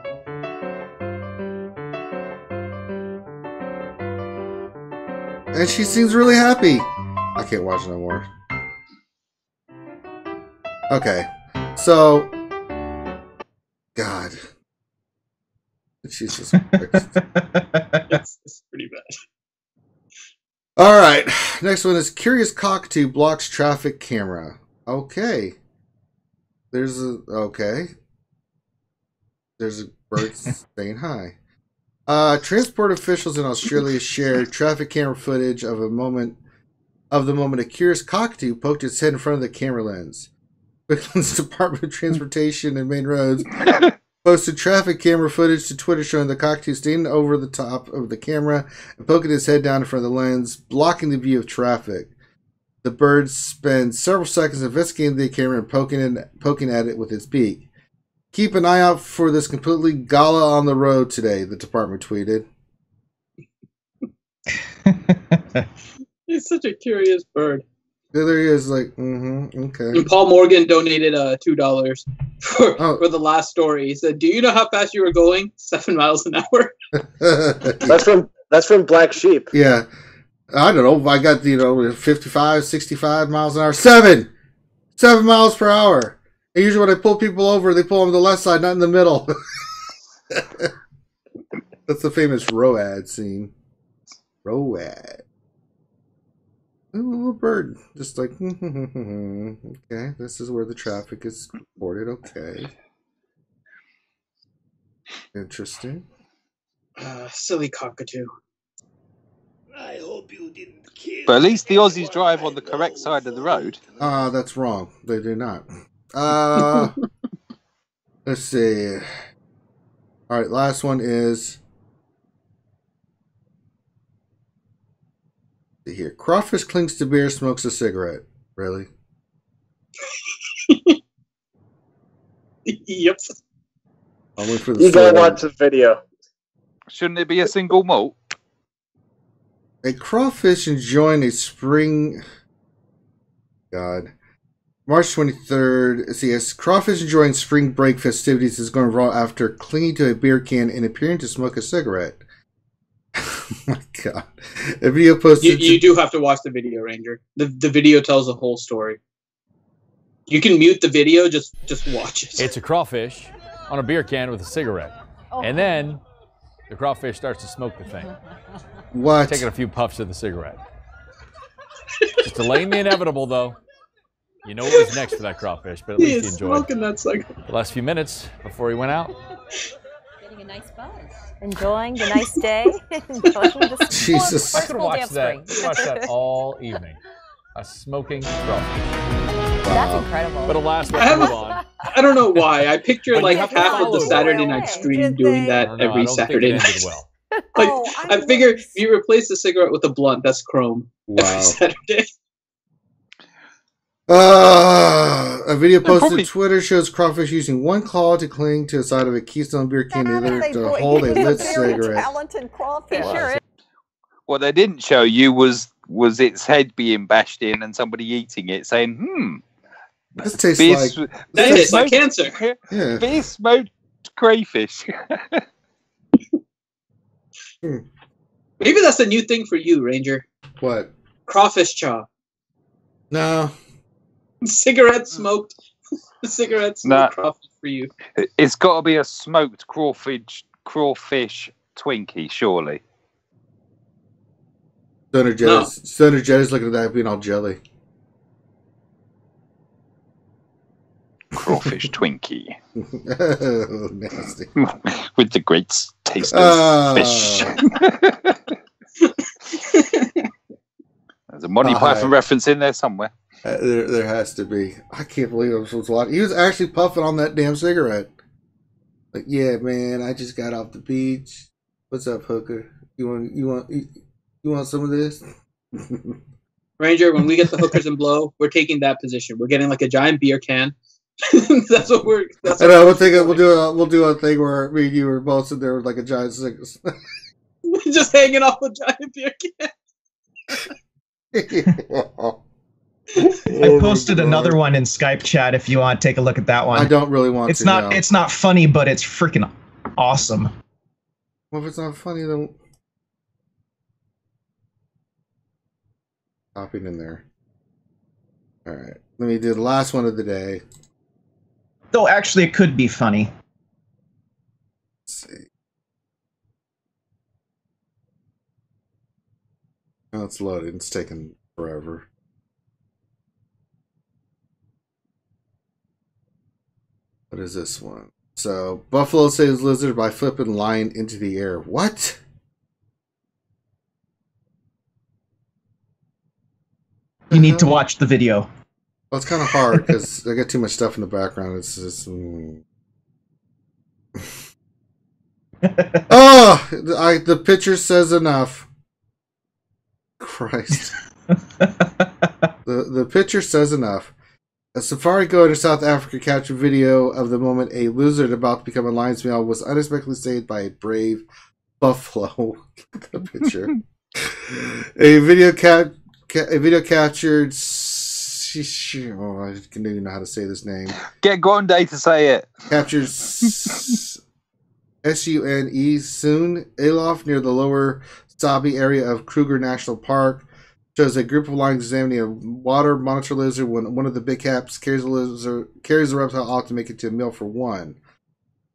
And she seems really happy. I can't watch no more. Okay. So. God. Jesus Christ. It's pretty bad. Alright. Next one is Curious Cockatoo blocks traffic camera. Okay. There's a bird saying hi. Transport officials in Australia shared traffic camera footage of a moment of the moment a curious cockatoo poked its head in front of the camera lens. Quickland's Department of Transportation and Main Roads posted traffic camera footage to Twitter showing the cockatoo standing over the top of the camera and poking its head down in front of the lens, blocking the view of traffic. The bird spends several seconds investigating the camera and poking at it with its beak. Keep an eye out for this completely gala on the road today, the department tweeted. He's such a curious bird. There he is, like, okay. And Paul Morgan donated $2 for the last story. He said, "Do you know how fast you were going? 7 miles an hour." That's from Black Sheep. Yeah. I don't know. I got, 55, 65 miles an hour. 7 miles per hour. And usually when I pull people over, they pull them to the left side, not in the middle. That's the famous ROAD scene. ROAD. A little bird. Just like, okay, this is where the traffic is reported. Okay. Interesting. Silly cockatoo. I hope you didn't kill. But at least the Aussies drive on the correct side of the road. That's wrong. They do not. Let's see. All right, last one is... Here, crawfish clings to beer, smokes a cigarette. Really? Yep. I'll wait for the you gotta watch the video. Shouldn't it be a single malt? A crawfish enjoying a spring... God. March 23rd. Yes, crawfish enjoying spring break festivities is going viral after clinging to a beer can and appearing to smoke a cigarette. Oh my God. A video posted... You do have to watch the video, Ranger. The video tells the whole story. You can mute the video, just watch it. It's a crawfish on a beer can with a cigarette. And then the crawfish starts to smoke the thing. What? Taking a few puffs of the cigarette. Just delaying the inevitable, though. You know what was next for that crawfish, but at least he enjoyed that the last few minutes before he went out. Getting a nice buzz. Enjoying the nice day. Enjoying the Jesus. I could watch that. Watch that all evening. A smoking crawfish. That's incredible. But alas, we have to move on. I don't know why. I picture But like you have to half of the follow Saturday it. night stream doing that I don't every think Saturday it ended night. well. Like, I figure if you replace the cigarette with a blunt, that's chrome. Wow. Every Saturday. A video posted to Twitter shows crawfish using one claw to cling to the side of a Keystone beer can, the other to hold a lit cigarette. Talented crawfish. Sure. What they didn't show you was its head being bashed in and somebody eating it, saying, This tastes like cancer. Yeah. Beer smoked crayfish. Maybe that's a new thing for you, Ranger. What? Crawfish chaw. No. Cigarette smoked. Cigarette smoked crawfish for you. It's got to be a smoked crawfish Twinkie, surely. Stoner Jetty's looking at that being all jelly. Crawfish Twinkie. Oh, nasty. With the great taste of fish. There's a Monty Python reference in there somewhere. There has to be. I can't believe I was watching. He was actually puffing on that damn cigarette. Like, yeah, man, I just got off the beach. What's up, hooker? You want some of this? Ranger, when we get the hookers and blow, we're taking that position. We're getting like a giant beer can. That's what we're. That's I know. We'll do a thing where me and you were both sitting there with like a giant cigarette. Just hanging off a giant beer can. I posted another one in Skype chat if you want to take a look at that one. I don't really want it's to. Not, it's not funny, but it's freaking awesome. Well, if it's not funny, then popping in there. All right, let me do the last one of the day. Though actually, it could be funny. Let's see. Oh, it's loaded. It's taking forever. What is this one? So, buffalo saves lizard by flipping lion into the air. What? You need to watch the video. Well, it's kind of hard because I got too much stuff in the background. It's just. Oh, the picture says enough. Christ. The picture says enough. A safari guide in South Africa captured video of the moment a lizard about to become a lion's meow was unexpectedly saved by a brave buffalo. Look at the picture. A video captured. Oh, I don't even know how to say this name. Get Grande to say it. Captured SUNE Soon Aloft near the lower Sabi area of Kruger National Park. Shows a group of lions examining a water monitor lizard when one of the big cats carries the reptile off to make it to a meal for one.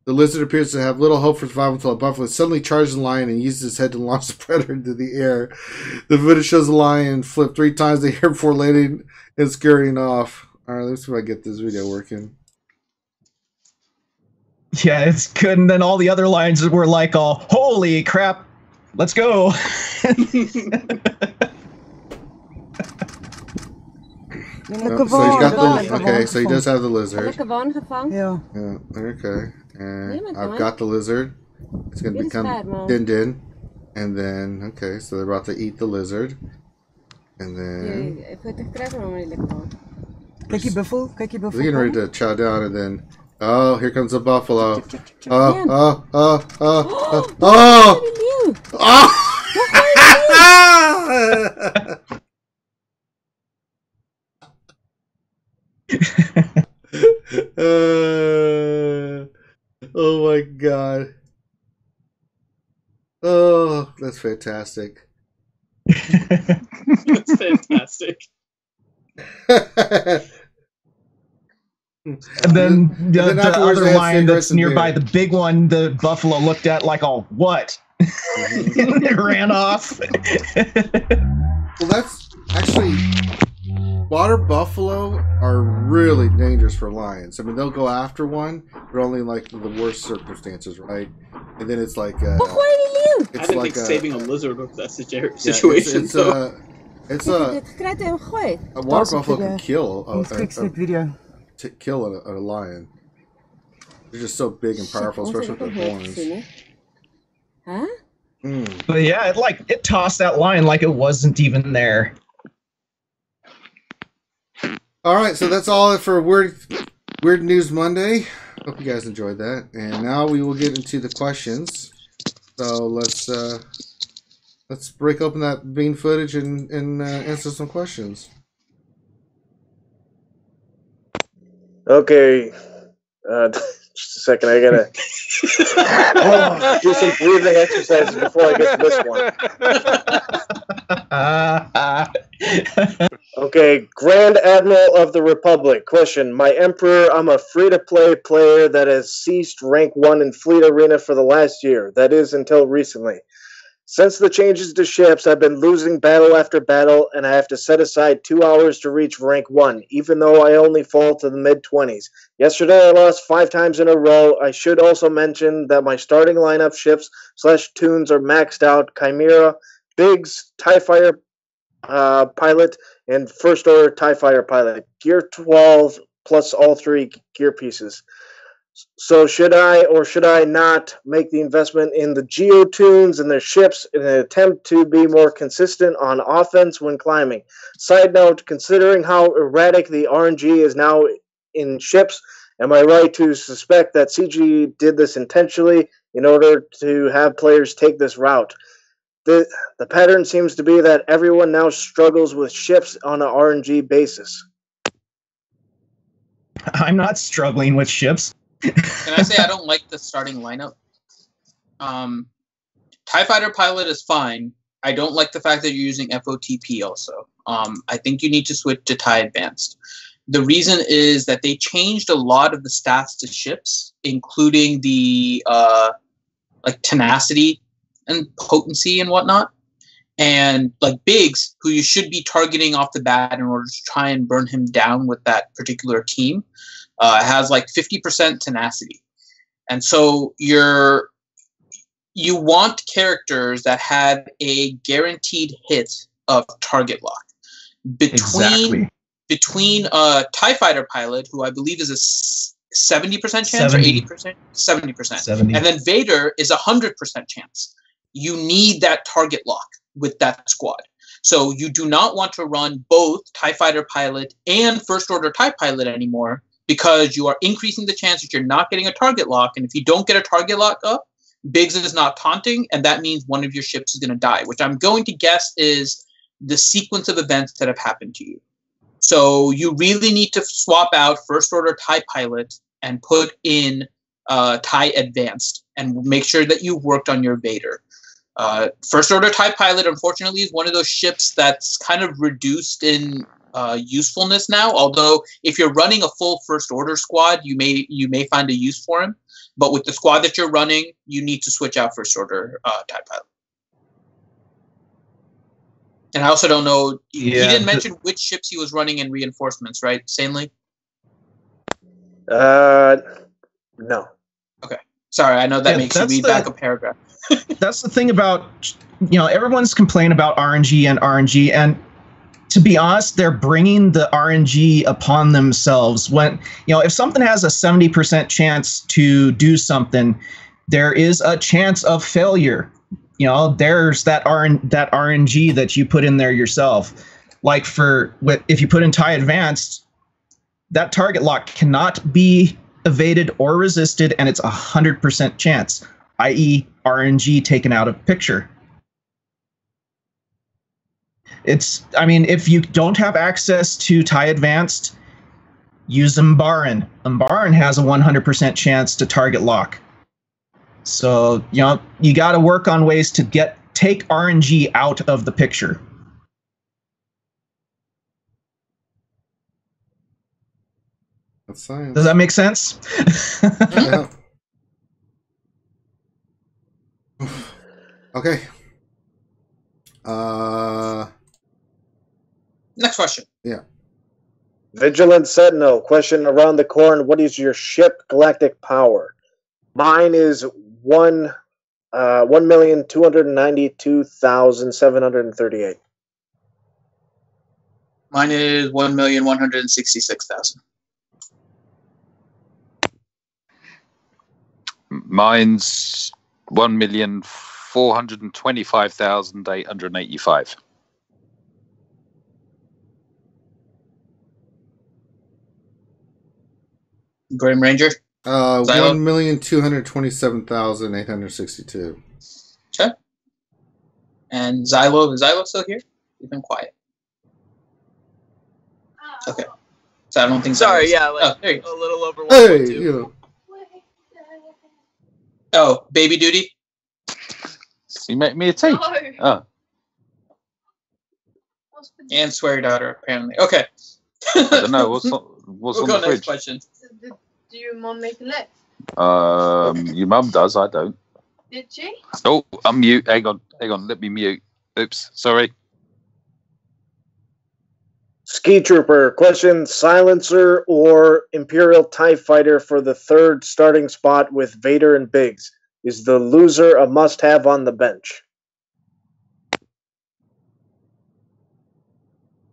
The lizard appears to have little hope for survival until a buffalo suddenly charges the lion and uses his head to launch the predator into the air. The footage shows the lion flip 3 times the air before landing and scurrying off. Alright, let's see if I get this video working. Yeah, it's good. And then all the other lions were like, "Oh, holy crap, let's go." So he's got the, okay, so he does have the lizard. Yeah, okay. And I've got the lizard. It's going to become Din Din. And then, okay, so they're about to eat the lizard. And then... They're getting ready to chow down, and then... Oh, here comes the buffalo. Oh! Oh my god. Oh, that's fantastic. That's fantastic. And then the other lion that's nearby, the big one, the buffalo looked at like, "Oh, what?" It ran off. Well, that's actually... Water buffalo are really dangerous for lions. I mean, they'll go after one, but only like the worst circumstances, right? And then it's like I didn't think saving a lizard was that situation. It's a water buffalo can kill a lion. They're just so big and powerful, especially with their horns. Huh? But yeah, it tossed that lion like it wasn't even there. All right, so that's all for Weird News Monday. Hope you guys enjoyed that. And now we will get into the questions. So let's break open that bean footage and answer some questions. Okay. Just a second. I gotta do some breathing exercises before I get to this one. Okay, Grand Admiral of the Republic. Question. My Emperor, I'm a free-to-play player that has ceased rank 1 in Fleet Arena for the last year. That is, until recently. Since the changes to ships, I've been losing battle after battle, and I have to set aside 2 hours to reach rank 1, even though I only fall to the mid-20s. Yesterday, I lost 5 times in a row. I should also mention that my starting lineup ships/tunes are maxed out. Chimera, Biggs, TIE Fighter Pilot, and First Order TIE Fighter Pilot. Gear 12 plus all 3 gear pieces. So should I or should I not make the investment in the Geotunes and their ships in an attempt to be more consistent on offense when climbing? Side note, considering how erratic the RNG is now in ships, am I right to suspect that CG did this intentionally in order to have players take this route? The pattern seems to be that everyone now struggles with ships on an RNG basis. I'm not struggling with ships. Can I say I don't like the starting lineup? TIE Fighter Pilot is fine. I don't like the fact that you're using FOTP also. I think you need to switch to TIE Advanced. The reason is that they changed a lot of the stats to ships, including the like tenacity and potency and whatnot. And like Biggs, who you should be targeting off the bat in order to try and burn him down with that particular team, has like 50% tenacity. And so you want characters that have a guaranteed hit of target lock. between TIE Fighter pilot, who I believe is a 70% chance 70. Or 80%? 70%. 70. And then Vader is 100% chance. You need that target lock with that squad. So you do not want to run both TIE Fighter pilot and First Order TIE pilot anymore, because you are increasing the chance that you're not getting a target lock. And if you don't get a target lock up, Biggs is not taunting, and that means one of your ships is going to die, which I'm going to guess is the sequence of events that have happened to you. So you really need to swap out First Order TIE pilot and put in TIE Advanced, and make sure that you worked on your Vader. First Order TIE pilot, unfortunately, is one of those ships that's kind of reduced in usefulness now. Although if you're running a full First Order squad, you may find a use for him. But with the squad that you're running, you need to switch out First Order TIE pilot. And I also don't know. He didn't mention which ships he was running in reinforcements, right, Sanely? No. Okay. Sorry, I know that makes you read back a paragraph. That's the thing about, everyone's complaining about RNG, and to be honest, they're bringing the RNG upon themselves. When, if something has a 70% chance to do something, there is a chance of failure. There's that RNG that you put in there yourself. Like if you put in TIE Advanced, that target lock cannot be evaded or resisted, and it's 100% chance, i.e. RNG taken out of picture. If you don't have access to TIE Advanced, use Umbaran. Umbaran has a 100% chance to target lock. So, you got to work on ways to take RNG out of the picture. That's science. Does that make sense? Yeah. Okay. Next question. Yeah. Vigilant Sentinel, question around the corn. What is your ship galactic power? Mine is 1,292,738. Mine is 1,166,000. Mine's 1,425,885. Grim Ranger? 1,227,862. Okay. And Xylo, is Xylo still here? He's been quiet. Okay. So I don't think. Sorry, a little over 1.2. Hey, Oh, baby duty. You make me a tea. No. Oh. And swear daughter, apparently. Okay. I don't know what's on We'll the go fridge. next question. Do your mom make a list? Your mum does. I don't. Did she? Oh, I'm mute. Hang on. Let me mute. Oops. Sorry. Ski Trooper, question, Silencer or Imperial TIE Fighter for the third starting spot with Vader and Biggs? Is the loser a must-have on the bench?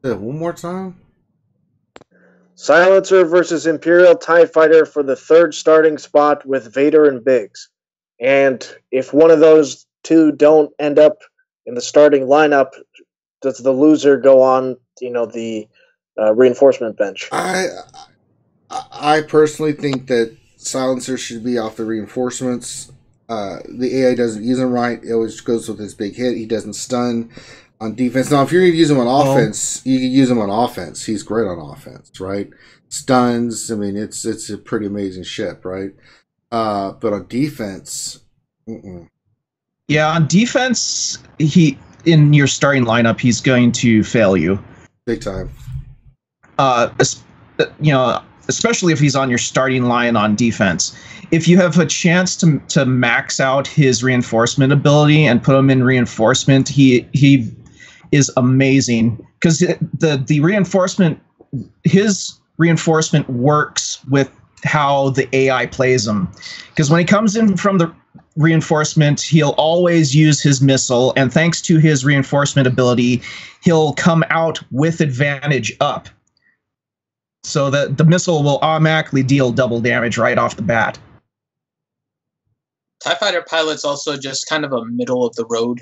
one more time? Silencer versus Imperial TIE Fighter for the third starting spot with Vader and Biggs. And if one of those two don't end up in the starting lineup, does the loser go on, the reinforcement bench? I personally think that Silencer should be off the reinforcements. The AI doesn't use him right. It always goes with his big hit. He doesn't stun on defense. Now, if you're going to use him on offense, you can use him on offense. He's great on offense, right? Stuns. It's a pretty amazing ship, right? But on defense, yeah, on defense, in your starting lineup, he's going to fail you big time. Especially if he's on your starting line on defense. If you have a chance to max out his reinforcement ability and put him in reinforcement, he is amazing, because the reinforcement, his reinforcement works with how the AI plays him. Because when he comes in from the reinforcement, he'll always use his missile, and thanks to his reinforcement ability, he'll come out with advantage up. So that the missile will automatically deal double damage right off the bat. TIE Fighter Pilot's also just kind of a middle of the road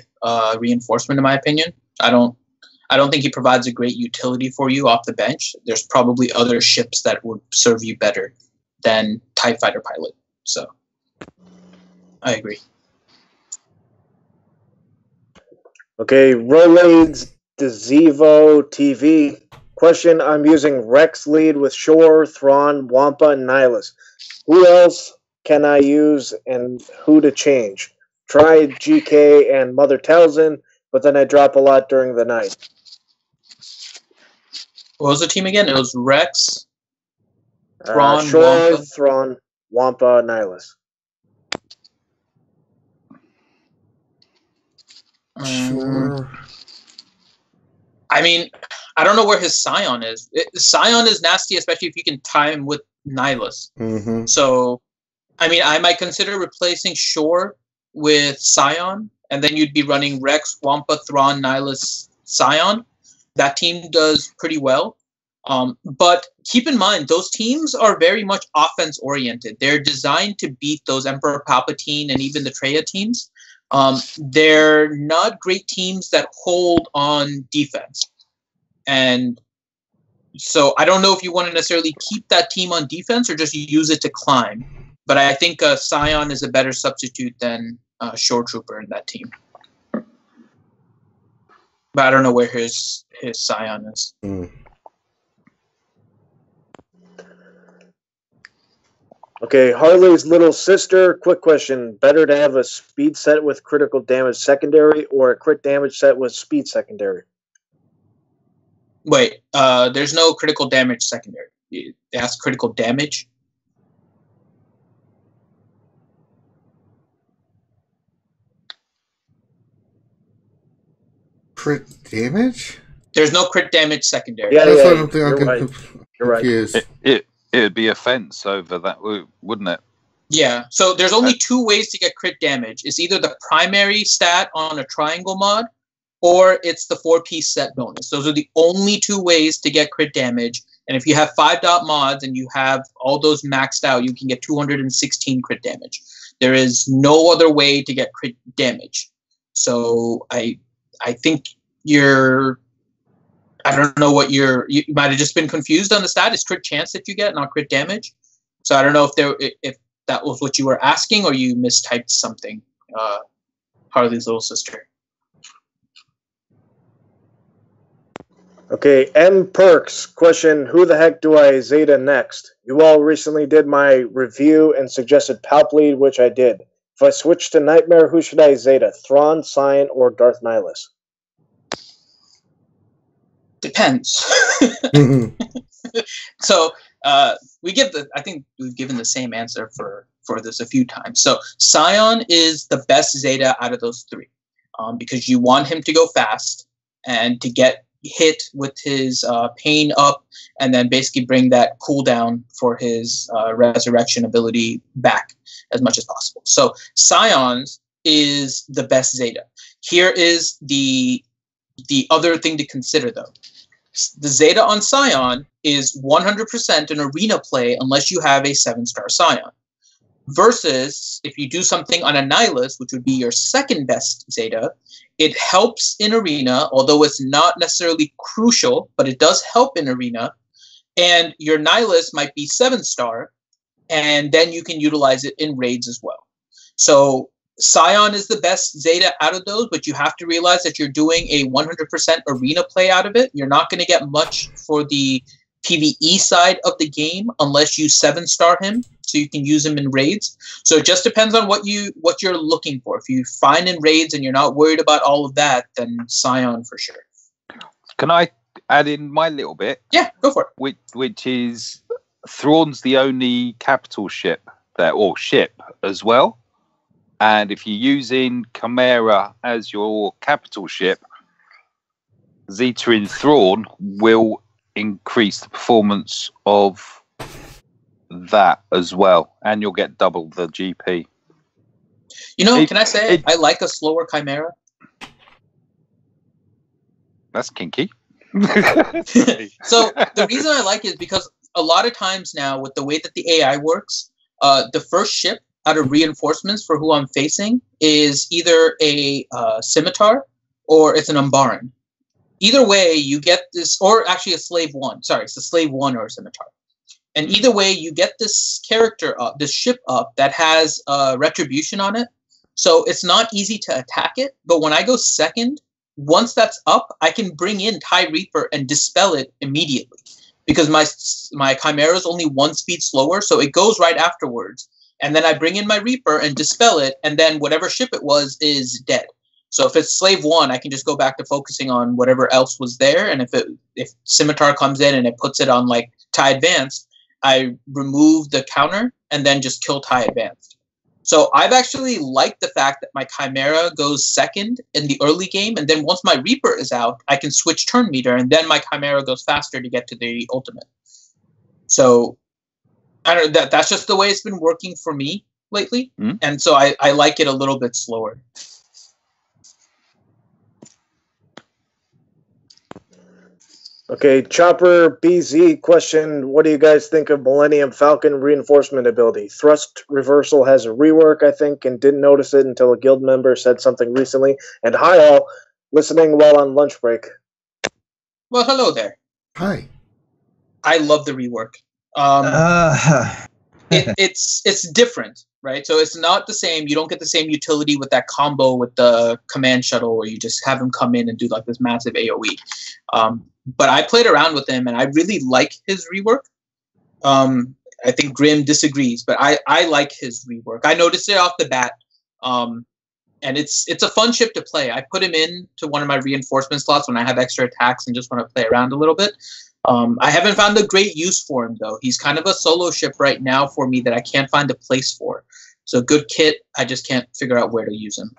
reinforcement, in my opinion. I don't think he provides a great utility for you off the bench. There's probably other ships that would serve you better than TIE Fighter Pilot. So I agree. Okay, Rolades DeZevo TV. Question, I'm using Rex lead with Shore, Thrawn, Wampa, and Nihilus. Who else can I use and who to change? Tried GK and Mother Talzin, but then I drop a lot during the night. What was the team again? It was Rex, Thrawn, Shore, Wampa. Thrawn, Wampa, Nihilus. Sure. I mean, I don't know where his Scion is. Scion is nasty, especially if you can tie him with Nihilus. Mm-hmm. So, I mean, I might consider replacing Shore with Scion, and then you'd be running Rex, Wampa, Thrawn, Nihilus, Scion. That team does pretty well. But keep in mind, those teams are very much offense-oriented. They're designed to beat those Emperor Palpatine and even the Traya teams. They're not great teams that hold on defense. And so I don't know if you want to necessarily keep that team on defense or just use it to climb. But I think Scion is a better substitute than Shore Trooper in that team. But I don't know where his Scion is. Mm. Okay, Harley's little sister. Quick question. Better to have a speed set with critical damage secondary or a crit damage set with speed secondary? Wait, there's no critical damage secondary. It has critical damage. Crit damage? There's no crit damage secondary. Yeah, That's yeah, what I'm thinking. you're right. You're right. Confused. It'd be a fence over that, wouldn't it? Yeah, so there's only two ways to get crit damage. It's either the primary stat on a triangle mod, or it's the 4-piece set bonus. Those are the only two ways to get crit damage. And if you have 5-dot mods and you have all those maxed out, you can get 216 crit damage. There is no other way to get crit damage. So I think I don't know what you might have just been confused on the stat. It's crit chance that you get, not crit damage. So I don't know if that was what you were asking or you mistyped something, Harley's little sister. Okay, M Perks. Question, who the heck do I Zeta next? You all recently did my review and suggested Palp Lead, which I did. If I switch to Nightmare, who should I Zeta? Thrawn, Scion, or Darth Nihilus? Depends. So I think we've given the same answer for this a few times. So Scion is the best Zeta out of those three, because you want him to go fast and to get hit with his pain up and then basically bring that cooldown for his resurrection ability back as much as possible. So Scion's is the best Zeta. Here is the other thing to consider, though. The Zeta on Scion is 100% an arena play unless you have a 7-star Scion. Versus if you do something on a Nihilus, which would be your second best Zeta, it helps in arena, although it's not necessarily crucial, but it does help in arena. And your Nihilus might be 7-star, and then you can utilize it in raids as well. So Scion is the best Zeta out of those, but you have to realize that you're doing a 100% arena play out of it. You're not going to get much for the PvE side of the game unless you 7-star him, so you can use him in raids. So it just depends on what you're looking for. If you find in raids and you're not worried about all of that, then Scion for sure. Can I add in my little bit? Yeah, go for it. Which is Thrawn's the only capital ship there, or ship as well. And if you're using Chimera as your capital ship, Zeta in Thrawn will increase the performance of that as well, and you'll get double the GP. Can I say I like a slower Chimera? That's kinky. So the reason I like it is because a lot of times now, with the way that the AI works, the first ship out of reinforcements for who I'm facing is either a scimitar or it's an Umbaran. Either way, you get this, or actually a slave one. Sorry, it's a slave one or a scimitar. And either way, you get this character up, this ship up that has retribution on it. So it's not easy to attack it. But when I go second, once that's up, I can bring in TIE Reaper and dispel it immediately. Because my Chimera is only 1 speed slower, so it goes right afterwards. And then I bring in my Reaper and dispel it, and then whatever ship it was is dead. So if it's slave 1, I can just go back to focusing on whatever else was there. And if Scimitar comes in and it puts it on like TIE Advanced, I remove the counter and then just kill TIE Advanced. So I've actually liked the fact that my Chimera goes second in the early game, and then once my Reaper is out, I can switch turn meter, and then my Chimera goes faster to get to the ultimate. So I don't know, that's just the way it's been working for me lately, and so I like it a little bit slower. Okay, Chopper BZ question, what do you guys think of Millennium Falcon reinforcement ability? Thrust reversal has a rework, I think, and didn't notice it until a guild member said something recently. And hi all, listening while on lunch break. Well, hello there. Hi. I love the rework. It's different, right? So it's not the same. You don't get the same utility with that combo with the command shuttle where you just have him come in and do like this massive AoE. But I played around with him, and I really like his rework. I think Grim disagrees, but I like his rework. I noticed it off the bat, and it's a fun ship to play. I put him in to one of my reinforcement slots when I have extra attacks and just want to play around a little bit. I haven't found a great use for him, though. He's kind of a solo ship right now for me that I can't find a place for. So good kit, I just can't figure out where to use him.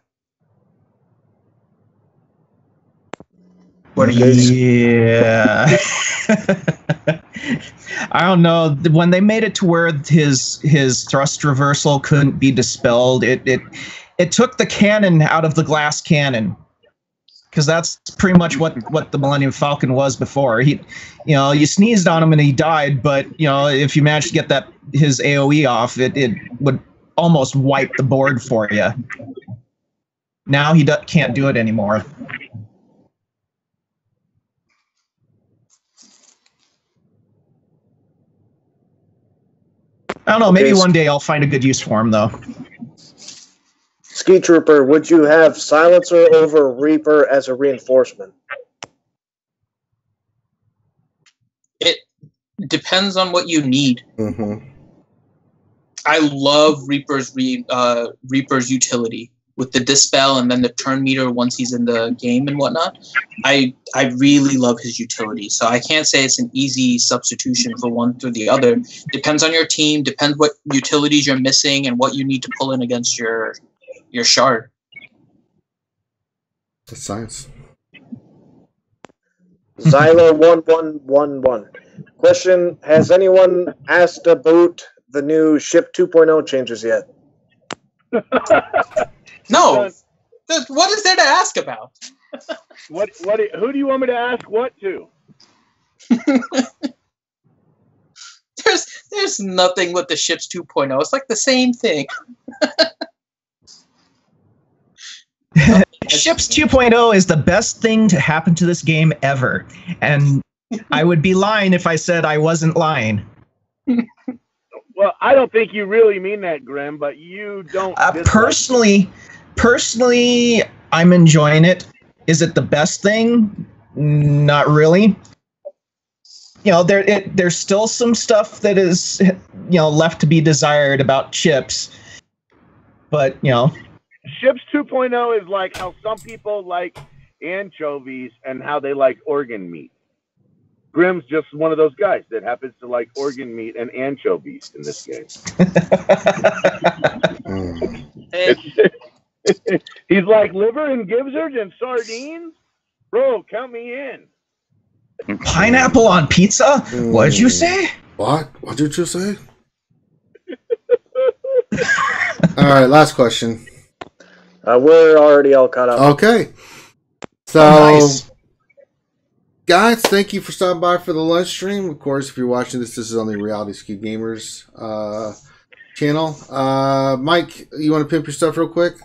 Yeah. I don't know. When they made it to where his thrust reversal couldn't be dispelled, it took the cannon out of the glass cannon. Because that's pretty much what the Millennium Falcon was before. You sneezed on him and he died, but if you managed to get his AoE off, it would almost wipe the board for you. Now he can't do it anymore. I don't know. Maybe one day I'll find a good use for him, though. Ski Trooper, would you have Silencer over Reaper as a reinforcement? It depends on what you need. Mm-hmm. I love Reaper's utility with the dispel and then the turn meter once he's in the game and whatnot. I really love his utility. So I can't say it's an easy substitution for one through the other. Depends on your team, depends what utilities you're missing and what you need to pull in against your shard. That's science. Zyler1111. Question, has anyone asked about the new Ship 2.0 changes yet? No. What is there to ask about? Who do you want me to ask what to? There's nothing with the Ships 2.0. It's like the same thing. Ships 2.0 is the best thing to happen to this game ever. And I would be lying if I said I wasn't lying. Well, I don't think you really mean that, Grim, but you don't. Personally, I'm enjoying it. Is it the best thing? Not really. There's still some stuff that is, left to be desired about Ships. But, Ships 2.0 is like how some people like anchovies and how they like organ meat. Grim's just one of those guys that happens to like organ meat and anchovies in this game. He's like liver and gizzards and sardines? Bro, count me in. Pineapple on pizza? What did you say? What? What did you say? All right, last question. We're already all caught up. Okay. So, nice. Guys, thank you for stopping by for the lunch stream. Of course, if you're watching this is on the Reality Skewed Gamers channel. Mike, you want to pimp your stuff real quick?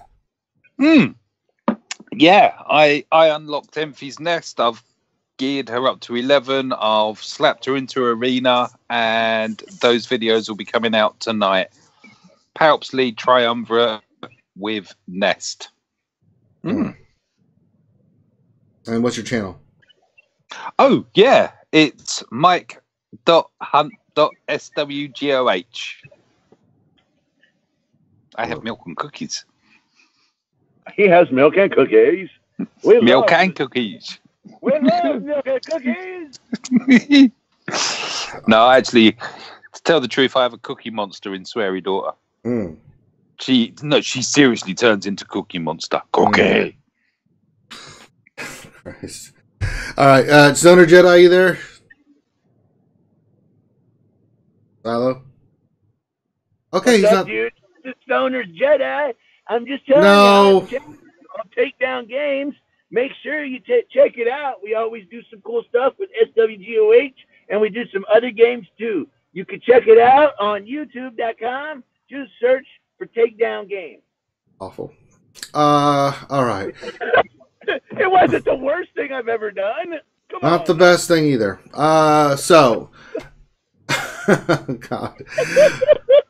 Yeah, I unlocked Enfy's Nest. I've geared her up to 11. I've slapped her into Arena, and those videos will be coming out tonight. Palps lead triumvirate with Nest. And what's your channel? Oh, yeah. It's mike.hunt.swgoh. I have milk and cookies. He has milk and cookies. Milk and cookies. We love milk and cookies. No, actually, to tell the truth, I have a cookie monster in Sweary Daughter. She seriously turns into Cookie Monster. Cookie. Christ. All right, Stoner Jedi, you there? Hello. Okay, What's he's up, not. Dude? This is Stoner's Jedi. I'm just telling you, I'll take down games. Make sure you check it out. We always do some cool stuff with SWGOH, and we do some other games too. You can check it out on YouTube.com. Just search for Takedown Games. Awful. All right. It wasn't the worst thing I've ever done. Not the best thing either. So, God.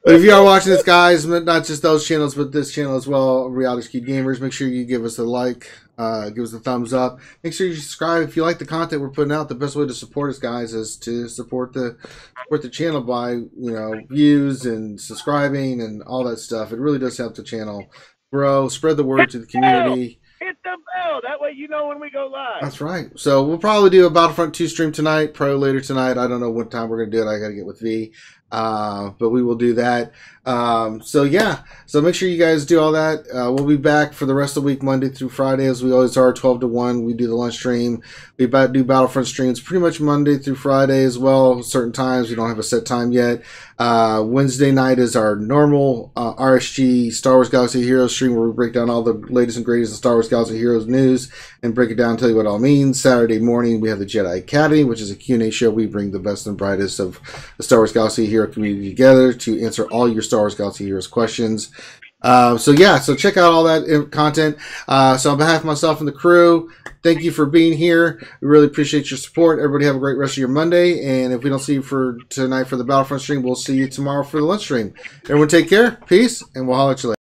But if you are watching this, guys, not just those channels, but this channel as well, Reality Skewed Gamers, make sure you give us a like, give us a thumbs up. Make sure you subscribe if you like the content we're putting out. The best way to support us, guys, is to support the channel by views and subscribing and all that stuff. It really does help the channel grow. Spread the word to the community. Hit the bell. That way you know when we go live. That's right. So we'll probably do a Battlefront 2 stream tonight, pro later tonight. I don't know what time we're going to do it. I got to get with V. But we will do that. So yeah. So make sure you guys do all that. We'll be back for the rest of the week, Monday through Friday, as we always are, 12 to 1. We do the lunch stream. We do Battlefront streams pretty much Monday through Friday as well. Certain times. We don't have a set time yet. Wednesday night is our normal RSG Star Wars Galaxy Heroes stream, where we break down all the latest and greatest of Star Wars Galaxy Heroes news and break it down and tell you what it all means. Saturday morning, we have the Jedi Academy, which is a Q&A show. We bring the best and brightest of the Star Wars Galaxy Hero community together to answer all your Star Wars Galaxy Heroes questions. So check out all that content. So on behalf of myself and the crew, thank you for being here. We really appreciate your support. Everybody have a great rest of your Monday. And if we don't see you for tonight for the Battlefront stream, we'll see you tomorrow for the lunch stream. Everyone take care. Peace. And we'll holler at you later.